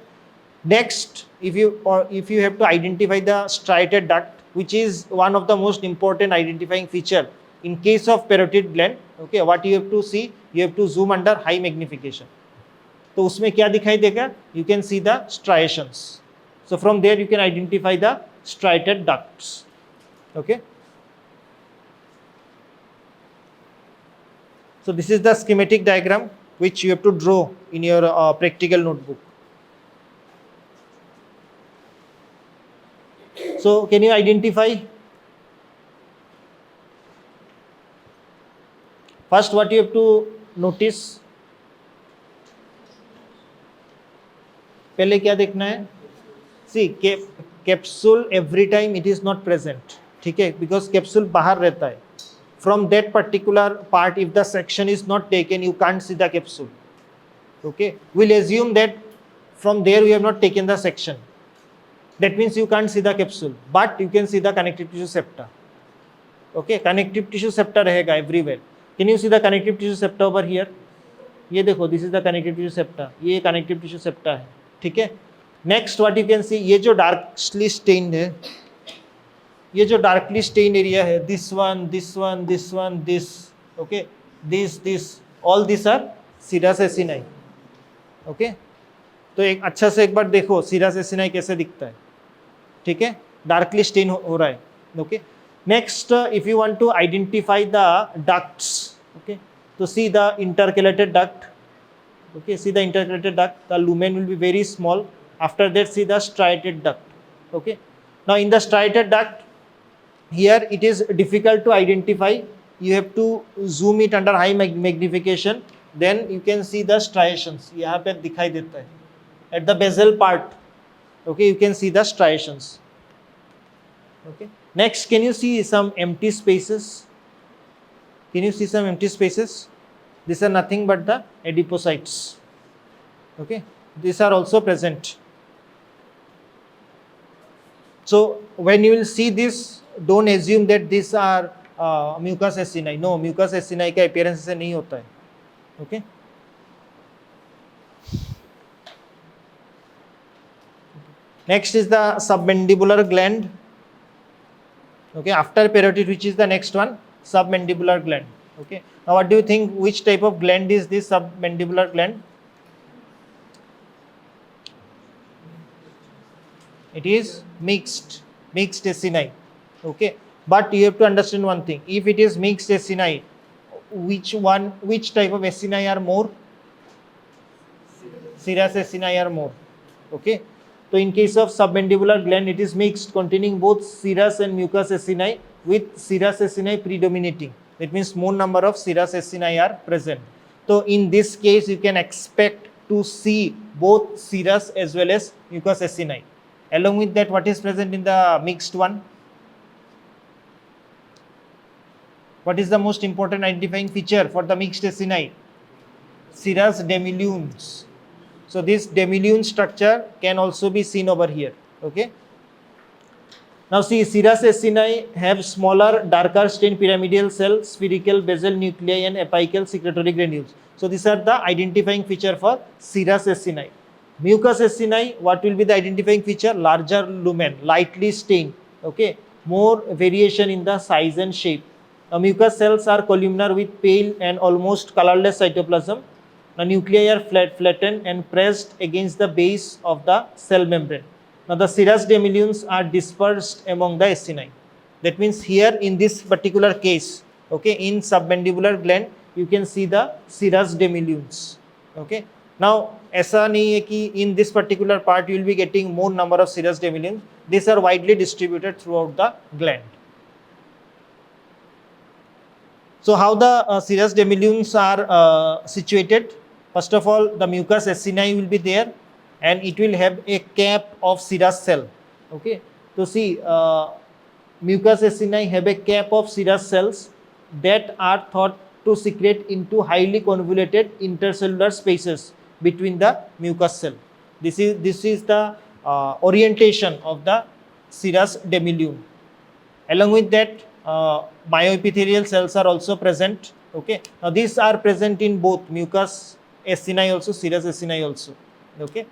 Next, if you have to identify the striated duct, which is one of the most important identifying feature in case of parotid gland, okay, what you have to see, you have to zoom under high magnification. तो उसमें क्या दिखाई देगा? You can see the striations. So from there you can identify the striated ducts. Okay. So this is the schematic diagram which you have to draw in your practical notebook. So can you identify? First, what you have to notice? पहले क्या देखना है? See, capsule every time it is not present, ठीक है? Because capsule बाहर रहता है. From that particular part, if the section is not taken, you can't see the capsule. Okay? We'll assume that from there we have not taken the section. That means you can't see the capsule, but you can see the connective tissue septa. Okay? Connective tissue septa रहेगा everywhere. Can you see the connective tissue septa over here? ये देखो, this is the connective tissue septa. ये connective tissue septa है. ठीक है. Next what you can see, ये जो darkly stained है, ये जो डार्कली स्टेन्ड एरिया है, this one, this one, this one, this, okay, this all this are serous acini. Okay, तो एक अच्छा से एक बार देखो सीरस एसिनाई कैसे दिखता है. ठीक है, डार्कली स्टेन हो रहा है. Okay, next if you want to identify the ducts, okay, तो see the intercalated duct. Okay, see the intercalated duct, the lumen will be very small. After that, see the striated duct. Okay, now in the striated duct, here it is difficult to identify. You have to zoom it under high magnification. Then you can see the striations. यहाँ पे दिखाई देता है. At the basal part, okay, you can see the striations. Okay. Next, can you see some empty spaces? Can you see some empty spaces? These are nothing but the adipocytes. Okay. These are also present. So when you will see this, don't assume that these are mucus acini. No, mucus acini का appearance से नहीं होता है. Okay. Next is the submandibular gland. Okay, after parotid, which is the next one? Submandibular gland. Okay. Now, what do you think? Which type of gland is this submandibular gland? It is mixed acini. Okay. But you have to understand one thing. If it is mixed acini, which type of acini are more? Serous acini are more. Okay. So in case of submandibular gland, it is mixed, containing both serous and mucous acini, with serous acini predominating. That means more number of serous acini are present. So in this case, you can expect to see both serous as well as mucous acini. Along with that, what is present in the mixed one? What is the most important identifying feature for the mixed acini? Serous demilunes. So this demilune structure can also be seen over here. Okay. Now see, serous acini have smaller, darker stained pyramidal cell, spherical basal nuclei, and apical secretory granules. So these are the identifying feature for serous acini. Mucous acini, what will be the identifying feature? Larger lumen, lightly stained. Okay. More variation in the size and shape. Now mucous cells are columnar with pale and almost colorless cytoplasm. The nuclei are flattened and pressed against the base of the cell membrane. Now the serous demilunes are dispersed among the acini. That means here in this particular case, okay, in submandibular gland, you can see the serous demilunes. Okay. Now, ऐसा नहीं है कि in this particular part you will be getting more number of serous demilunes. These are widely distributed throughout the gland. So how the serous demilunes are situated? First of all, the mucous acini will be there, and it will have a cap of serous cell. Okay. So see, mucous acini have a cap of serous cells that are thought to secrete into highly convoluted intercellular spaces between the mucous cell. This is the orientation of the serous demilune. Along with that, myoepithelial cells are also present. Okay. Now these are present in both mucous acini also, serous acini also. Okay.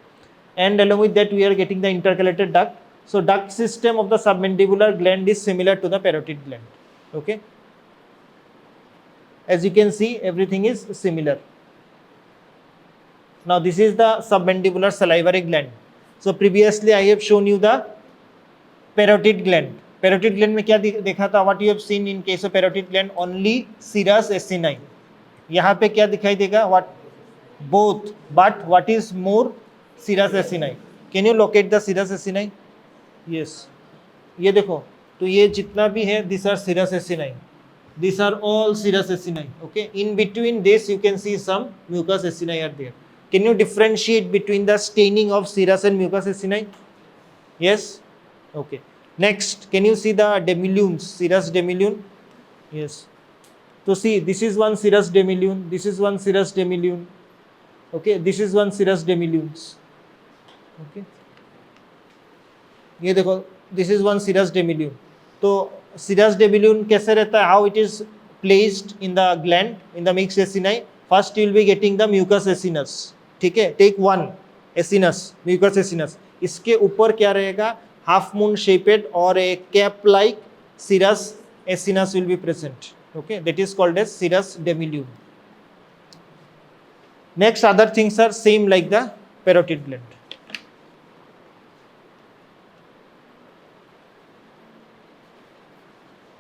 And along with that, we are getting the intercalated duct. So duct system of the submandibular gland is similar to the parotid gland. Okay. As you can see, everything is similar. Now this is the submandibular salivary gland. So previously I have shown you the parotid gland. Parotid gland में क्या देखा था? What you have seen in case of parotid gland? Only serous acini. यहाँ पे क्या दिखाई देगा? What? Both. But what is more? Serous acini. Can you locate the serous acini? Yes. ये देखो. तो ये जितना भी है, these are serous acini. These are all serous acini. Okay. In between this, you can see some mucous acini are there. Can you differentiate between the staining of serous and mucous acini? Yes. Okay. Next, can you see the demilunes? Serous demilune. Yes. So see, this is one serous demilune. This is one serous demilune. Okay. This is one serous demilunes. Okay. ये देखो, this is one serous demilune. तो serous demilune कैसे रहता है? How it is placed in the gland, in the mixed acini? First you will be getting the mucous acinus. ठीक है? Take one acinus, mucous acinus. इसके ऊपर क्या रहेगा? Half moon shaped or a cap like serous acinus will be present. Okay, that is called as serous demilune. Next, other things are same like the parotid gland.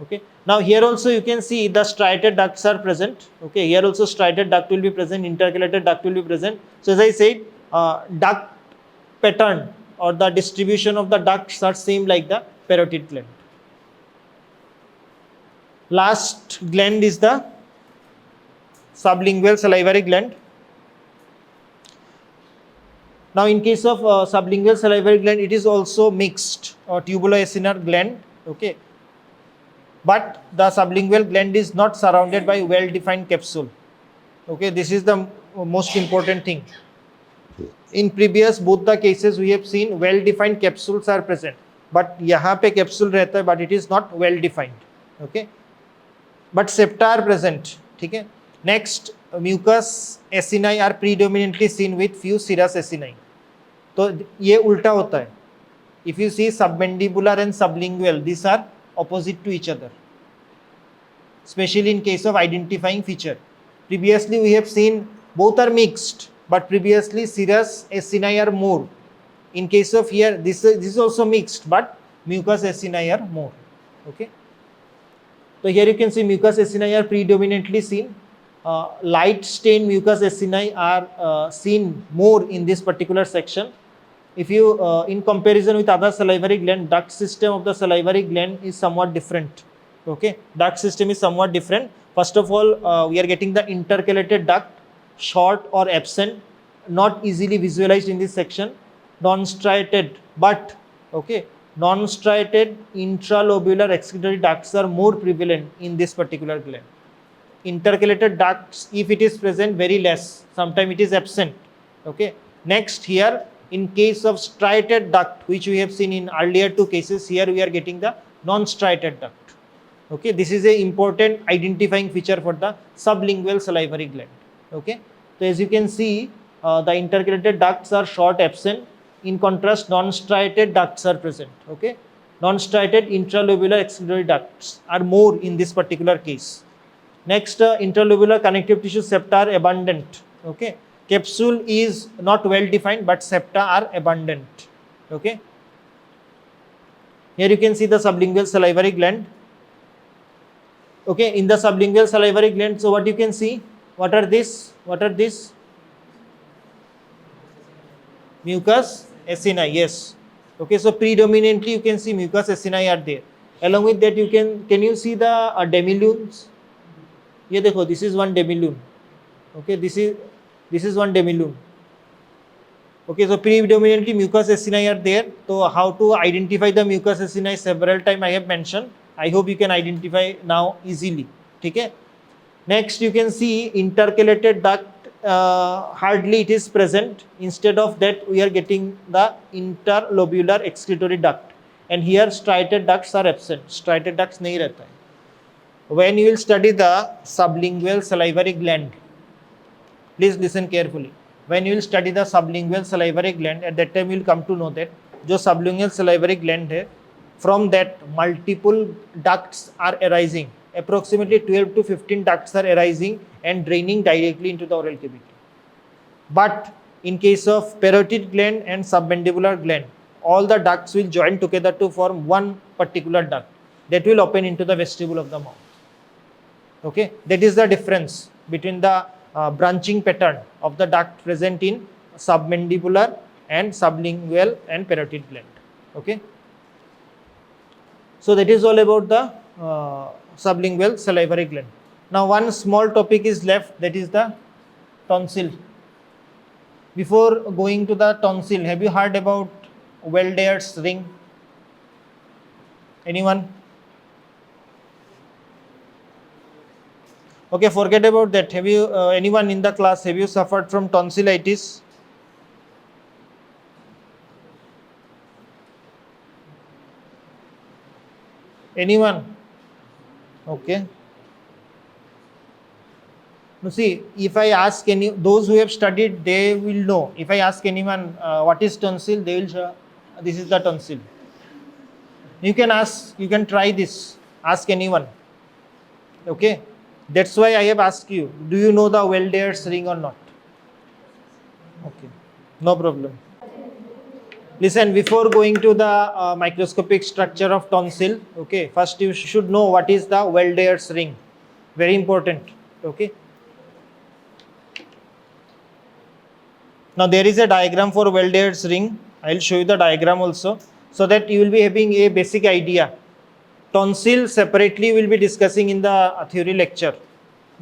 Okay. Now here also you can see the striated ducts are present. Okay. Here also striated duct will be present, intercalated duct will be present. So as I said, duct pattern or the distribution of the ducts are same like the parotid gland. Last gland is the sublingual salivary gland. Now in case of sublingual salivary gland, it is also mixed or tubuloacinar gland. Okay, but the sublingual gland is not surrounded by well defined capsule. Okay, this is the most important thing. In previous both the cases we have seen well defined capsules are present, but यहाँ पे capsule रहता है, but it is not well defined. Okay, but septa are present. ठीक है. Next, mucus acini are predominantly seen with few serous acini. तो ये उल्टा होता है. If you see submandibular and sublingual, these are opposite to each other, especially in case of identifying feature. Previously we have seen both are mixed, but previously serous acini are more. In case of here, this is also mixed, but mucus acini are more. Okay. So here you can see mucus acini are predominantly seen. Light stained mucus acini are seen more in this particular section. If you, in comparison with other salivary gland, duct system of the salivary gland is somewhat different. Okay, duct system is somewhat different. First of all, we are getting the intercalated duct, short or absent, not easily visualized in this section. Non-striated, but okay, non-striated intralobular excretory ducts are more prevalent in this particular gland. Intercalated ducts, if it is present, very less. Sometimes it is absent. Okay. Next, here in case of striated duct, which we have seen in earlier two cases, here we are getting the non-striated duct. Okay, this is a important identifying feature for the sublingual salivary gland. Okay, so as you can see, the intercalated ducts are short, absent. In contrast, non-striated ducts are present. Okay, non-striated intralobular excretory ducts are more in this particular case. Next, interlobular connective tissue septa are abundant. Okay, capsule is not well defined, but septa are abundant. Okay, here you can see the sublingual salivary gland. Okay, in the sublingual salivary gland, so what you can see, what are this? What are this? Mucus acini, yes. Okay, so predominantly you can see mucus acini are there. Along with that, can you see the demilunes? ये देखो, this is one demilune. Okay, this is one demilune. Okay, so predominantly mucus acini are there. So how to identify the mucus acini? Several times I have mentioned. I hope you can identify now easily. Okay. Next, you can see intercalated duct. Hardly it is present. Instead of that, we are getting the interlobular excretory duct, and here striated ducts are absent. Striated ducts नहीं रहता है. When you will study the sublingual salivary gland, please listen carefully. When you will study the sublingual salivary gland, at that time you will come to know that जो sublingual salivary gland है, from that multiple ducts are arising. Approximately 12 to 15 ducts are arising and draining directly into the oral cavity. But in case of parotid gland and submandibular gland, all the ducts will join together to form one particular duct that will open into the vestibule of the mouth. Okay, that is the difference between the branching pattern of the duct present in submandibular and sublingual and parotid gland. Okay, so that is all about the sublingual salivary gland. Now one small topic is left, that is the tonsil. Before going to the tonsil, have you heard about Weldier's ring? Anyone? Okay, forget about that. Have you anyone in the class, have you suffered from tonsillitis? Anyone? Okay. Now see, if I ask those who have studied, they will know. If I ask anyone what is tonsil, they will say this is the tonsil. You can ask, you can try this. Ask anyone. Okay. That's why I have asked you, do you know the Weldier's ring or not? Okay, no problem. Listen, before going to the microscopic structure of tonsil, okay, first you should know what is the Weldier's ring. Very important. Okay. Now there is a diagram for Weldier's ring. I will show you the diagram also, so that you will be having a basic idea. Tonsil separately we will be discussing in the theory lecture.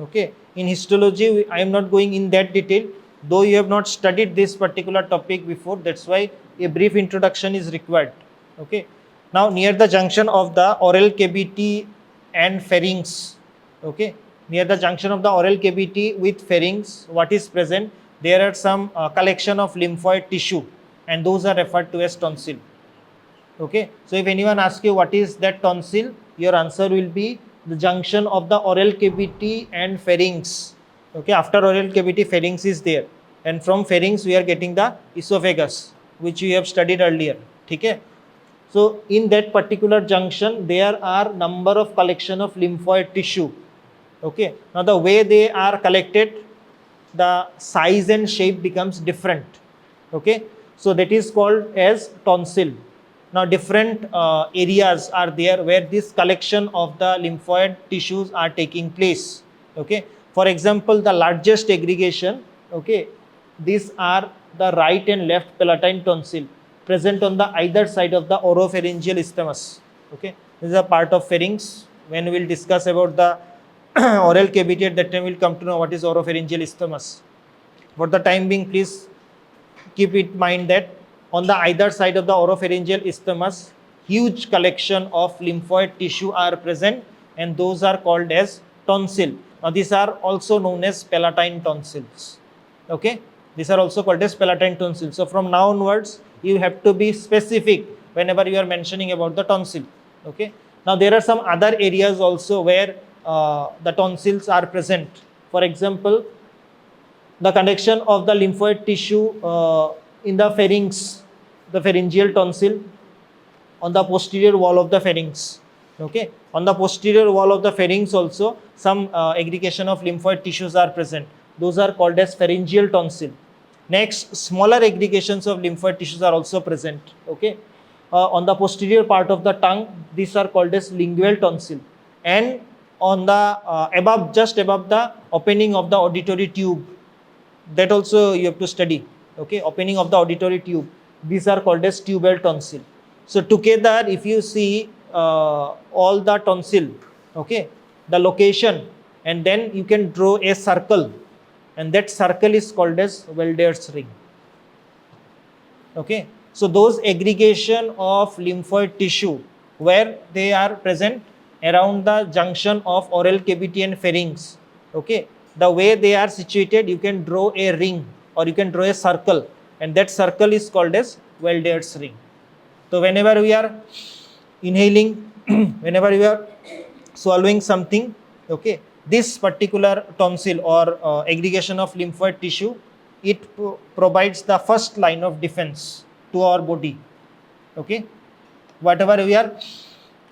Okay. In histology, I am not going in that detail, though you have not studied this particular topic before. That's why a brief introduction is required. Okay. Now near the junction of the oral cavity and pharynx, okay, near the junction of the oral cavity with pharynx, what is present? There are some collection of lymphoid tissue, and those are referred to as tonsil. Okay, so if anyone asks you what is that tonsil, your answer will be the junction of the oral cavity and pharynx. Okay, after oral cavity, pharynx is there, and from pharynx we are getting the esophagus, which we have studied earlier. Okay, so in that particular junction, there are number of collection of lymphoid tissue. Okay, now the way they are collected, the size and shape becomes different. Okay, so that is called as tonsil. Now different areas are there where this collection of the lymphoid tissues are taking place. Okay, for example, the largest aggregation, okay, these are the right and left palatine tonsil present on the either side of the oropharyngeal isthmus. Okay, this is a part of pharynx. When we will discuss about the oral cavity, at that time we will come to know what is oropharyngeal isthmus. For the time being, please keep in mind that on the either side of the oropharyngeal isthmus, huge collection of lymphoid tissue are present, and those are called as tonsil. Now these are also known as palatine tonsils. Okay, these are also called as palatine tonsils. So from now onwards, you have to be specific whenever you are mentioning about the tonsil. Okay, now there are some other areas also where the tonsils are present. For example, the connection of the lymphoid tissue in the pharynx, the pharyngeal tonsil, on the posterior wall of the pharynx. Okay, on the posterior wall of the pharynx also some aggregation of lymphoid tissues are present. Those are called as pharyngeal tonsil. Next, smaller aggregations of lymphoid tissues are also present. Okay, on the posterior part of the tongue, these are called as lingual tonsil, and on the just above the opening of the auditory tube, that also you have to study. Okay, opening of the auditory tube, these are called as tubal tonsil. So together, if you see all the tonsil, okay, the location, and then you can draw a circle, and that circle is called as Welders ring. Okay, so those aggregation of lymphoid tissue where they are present around the junction of oral cavity and pharynx. Okay, the way they are situated, you can draw a ring or you can draw a circle, and that circle is called as Welders ring. So whenever we are inhaling, whenever we are swallowing something, okay, this particular tonsil or aggregation of lymphoid tissue, it provides the first line of defense to our body. Okay, whatever we are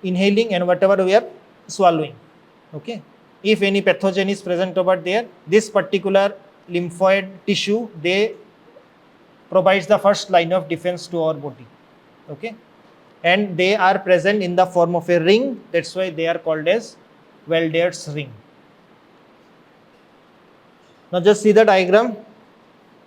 inhaling and whatever we are swallowing. Okay, if any pathogen is present over there, this particular lymphoid tissue, they provides the first line of defense to our body. Okay, and they are present in the form of a ring. That's why they are called as Welders ring. Now just see the diagram.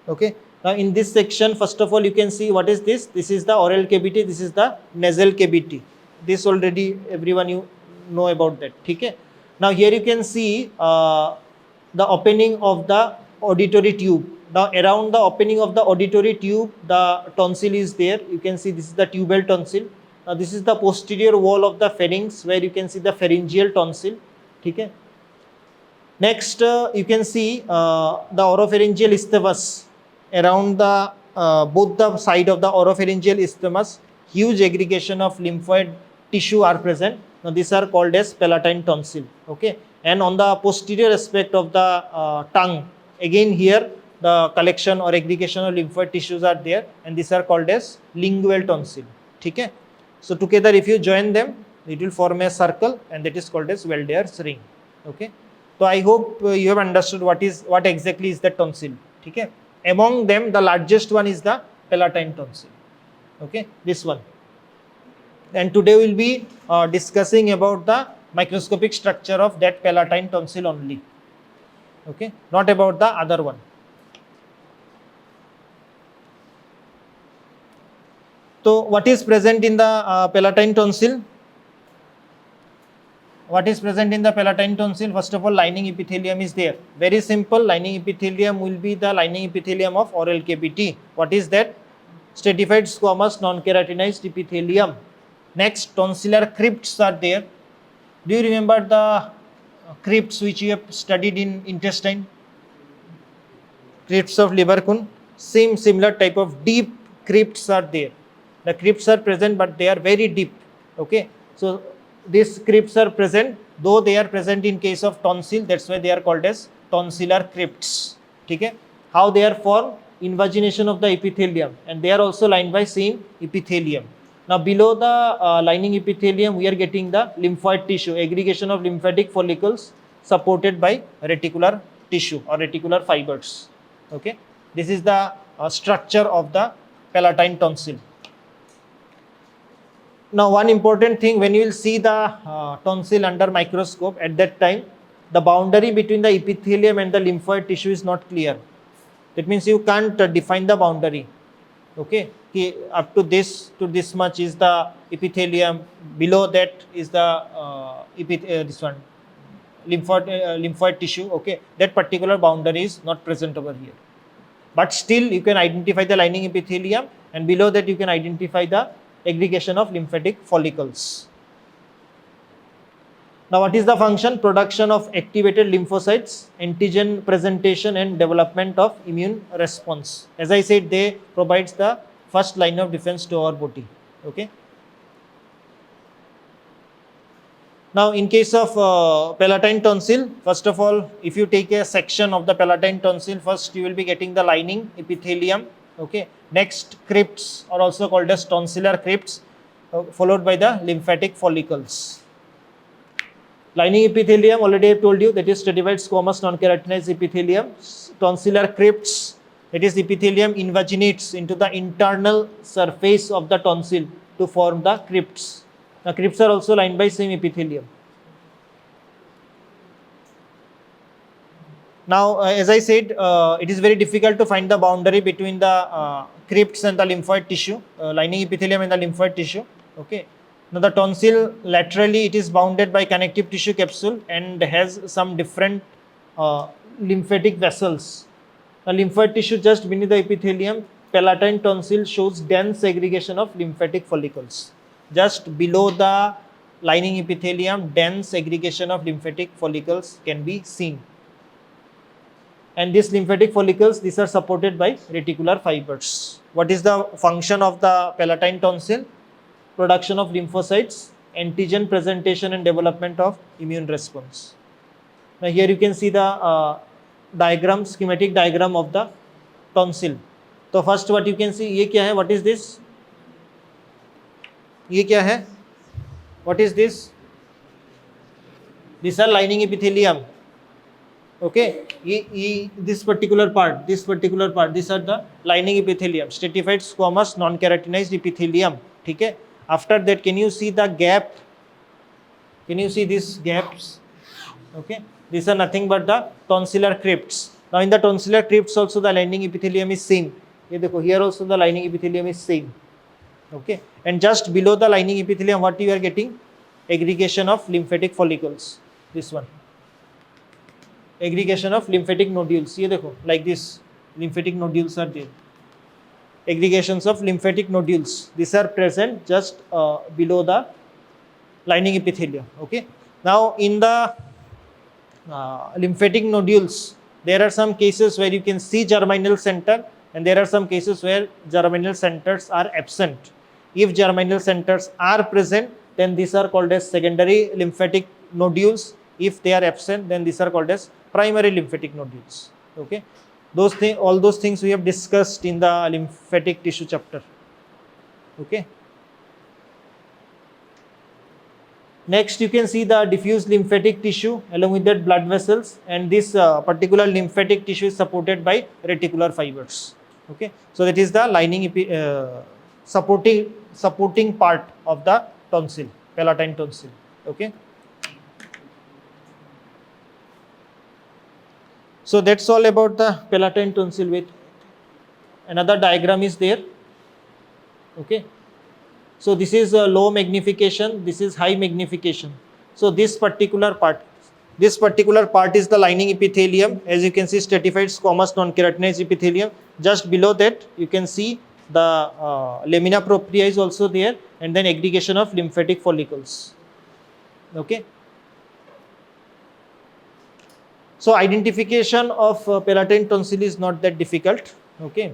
Okay, now in this section, first of all, you can see what is this. This is the oral cavity, this is the nasal cavity. This already everyone you know about that. Okay, now here you can see the opening of the auditory tube. Now around the opening of the auditory tube, the tonsil is there. You can see this is the tubal tonsil. Now this is the posterior wall of the pharynx where you can see the pharyngeal tonsil. Okay. Next, you can see the oropharyngeal isthmus. Around the both the side of the oropharyngeal isthmus, huge aggregation of lymphoid tissue are present. Now these are called as palatine tonsil. Okay, and on the posterior aspect of the tongue, again here the collection or aggregation of lymphoid tissues are there, and these are called as lingual tonsil. Okay, so together if you join them, it will form a circle, and that is called as Welders ring. Okay, so I hope you have understood what exactly is the tonsil. Okay, among them the largest one is the palatine tonsil. Okay, this one. And today we will be discussing about the microscopic structure of that palatine tonsil only. Okay, not about the other one. So what is present in the palatine tonsil? What is present in the palatine tonsil? First of all, lining epithelium is there. Very simple, lining epithelium will be the lining epithelium of oral cavity. What is that? Stratified squamous non-keratinized epithelium. Next, tonsillar crypts are there. Do you remember the crypts which you have studied in intestine? Crypts of Lieberkühn, same similar type of deep crypts are there. The crypts are present, but they are very deep. Okay, so these crypts are present, though they are present in case of tonsil. That's why they are called as tonsillar crypts. Okay, how they are formed? Invagination of the epithelium, and they are also lined by same epithelium. Now below the lining epithelium, we are getting the lymphoid tissue, aggregation of lymphatic follicles supported by reticular tissue or reticular fibers. Okay, this is the structure of the palatine tonsil. Now one important thing, when you will see the tonsil under microscope, at that time the boundary between the epithelium and the lymphoid tissue is not clear. That means you can't define the boundary. Okay, up to this much is the epithelium, below that is the this one lymphoid tissue. Okay, that particular boundary is not present over here, but still you can identify the lining epithelium, and below that you can identify the aggregation of lymphatic follicles. Now what is the function? Production of activated lymphocytes, antigen presentation and development of immune response. As I said, they provides the first line of defense to our body. Okay. Now in case of palatine tonsil, first of all, if you take a section of the palatine tonsil, first you will be getting the lining epithelium. Okay. Next, crypts are also called as tonsillar crypts, followed by the lymphatic follicles. Lining epithelium, already I have told you, that is stratified squamous non-keratinized epithelium. Tonsillar crypts, that is epithelium invaginates into the internal surface of the tonsil to form the crypts. Now crypts are also lined by same epithelium. Now as I said, it is very difficult to find the boundary between the crypts and the lymphoid tissue, lining epithelium and the lymphoid tissue. Okay. Now the tonsil laterally, it is bounded by connective tissue capsule and has some different lymphatic vessels. The lymphoid tissue just beneath the epithelium, palatine tonsil shows dense aggregation of lymphatic follicles. Just below the lining epithelium, dense aggregation of lymphatic follicles can be seen. And these lymphatic follicles, these are supported by reticular fibers. What is the function of the palatine tonsil? Production of lymphocytes, antigen presentation and development of immune response. Now here you can see the diagram, schematic diagram of the tonsil. So first what you can see, ये क्या है? What is this? ये क्या है? What is this? These are lining epithelium. Okay, this particular part, these are the lining epithelium, stratified squamous non-keratinized epithelium. Okay. After that, can you see the gap? Can you see these gaps? Okay, these are nothing but the tonsillar crypts. Now in the tonsillar crypts also the lining epithelium is same. Here also the lining epithelium is same. Okay, and just below the lining epithelium, what you are getting? Aggregation of lymphatic follicles. This one. Aggregation of lymphatic nodules. Like this, lymphatic nodules are there. Aggregations of lymphatic nodules. These are present just below the lining epithelium. Okay. Now in the lymphatic nodules, there are some cases where you can see germinal center, and there are some cases where germinal centers are absent. If germinal centers are present, then these are called as secondary lymphatic nodules. If they are absent, then these are called as primary lymphatic nodules. Okay. All those things we have discussed in the lymphatic tissue chapter. Okay. Next, you can see the diffuse lymphatic tissue along with that blood vessels, and this particular lymphatic tissue is supported by reticular fibers. Okay. So that is the lining supporting part of the tonsil, palatine tonsil. Okay. So that's all about the palatine tonsil. With another diagram is there. Okay. So this is a low magnification, this is high magnification. So this particular part is the lining epithelium. As you can see, stratified squamous non-keratinized epithelium. Just below that you can see the lamina propria is also there, and then aggregation of lymphatic follicles. Okay. So identification of palatine tonsil is not that difficult. Okay.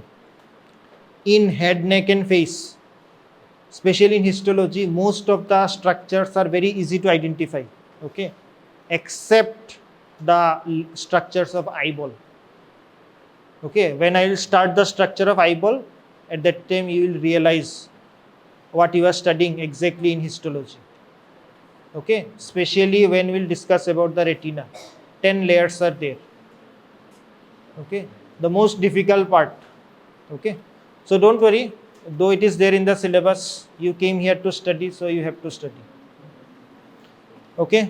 In head, neck and face, especially in histology, most of the structures are very easy to identify. Okay, except the structures of eyeball. Okay, when I will start the structure of eyeball, at that time you will realize what you are studying exactly in histology. Okay, especially when we will discuss about the retina, 10 layers are there. Okay, the most difficult part. Okay, so don't worry, though it is there in the syllabus, you came here to study, so you have to study. Okay.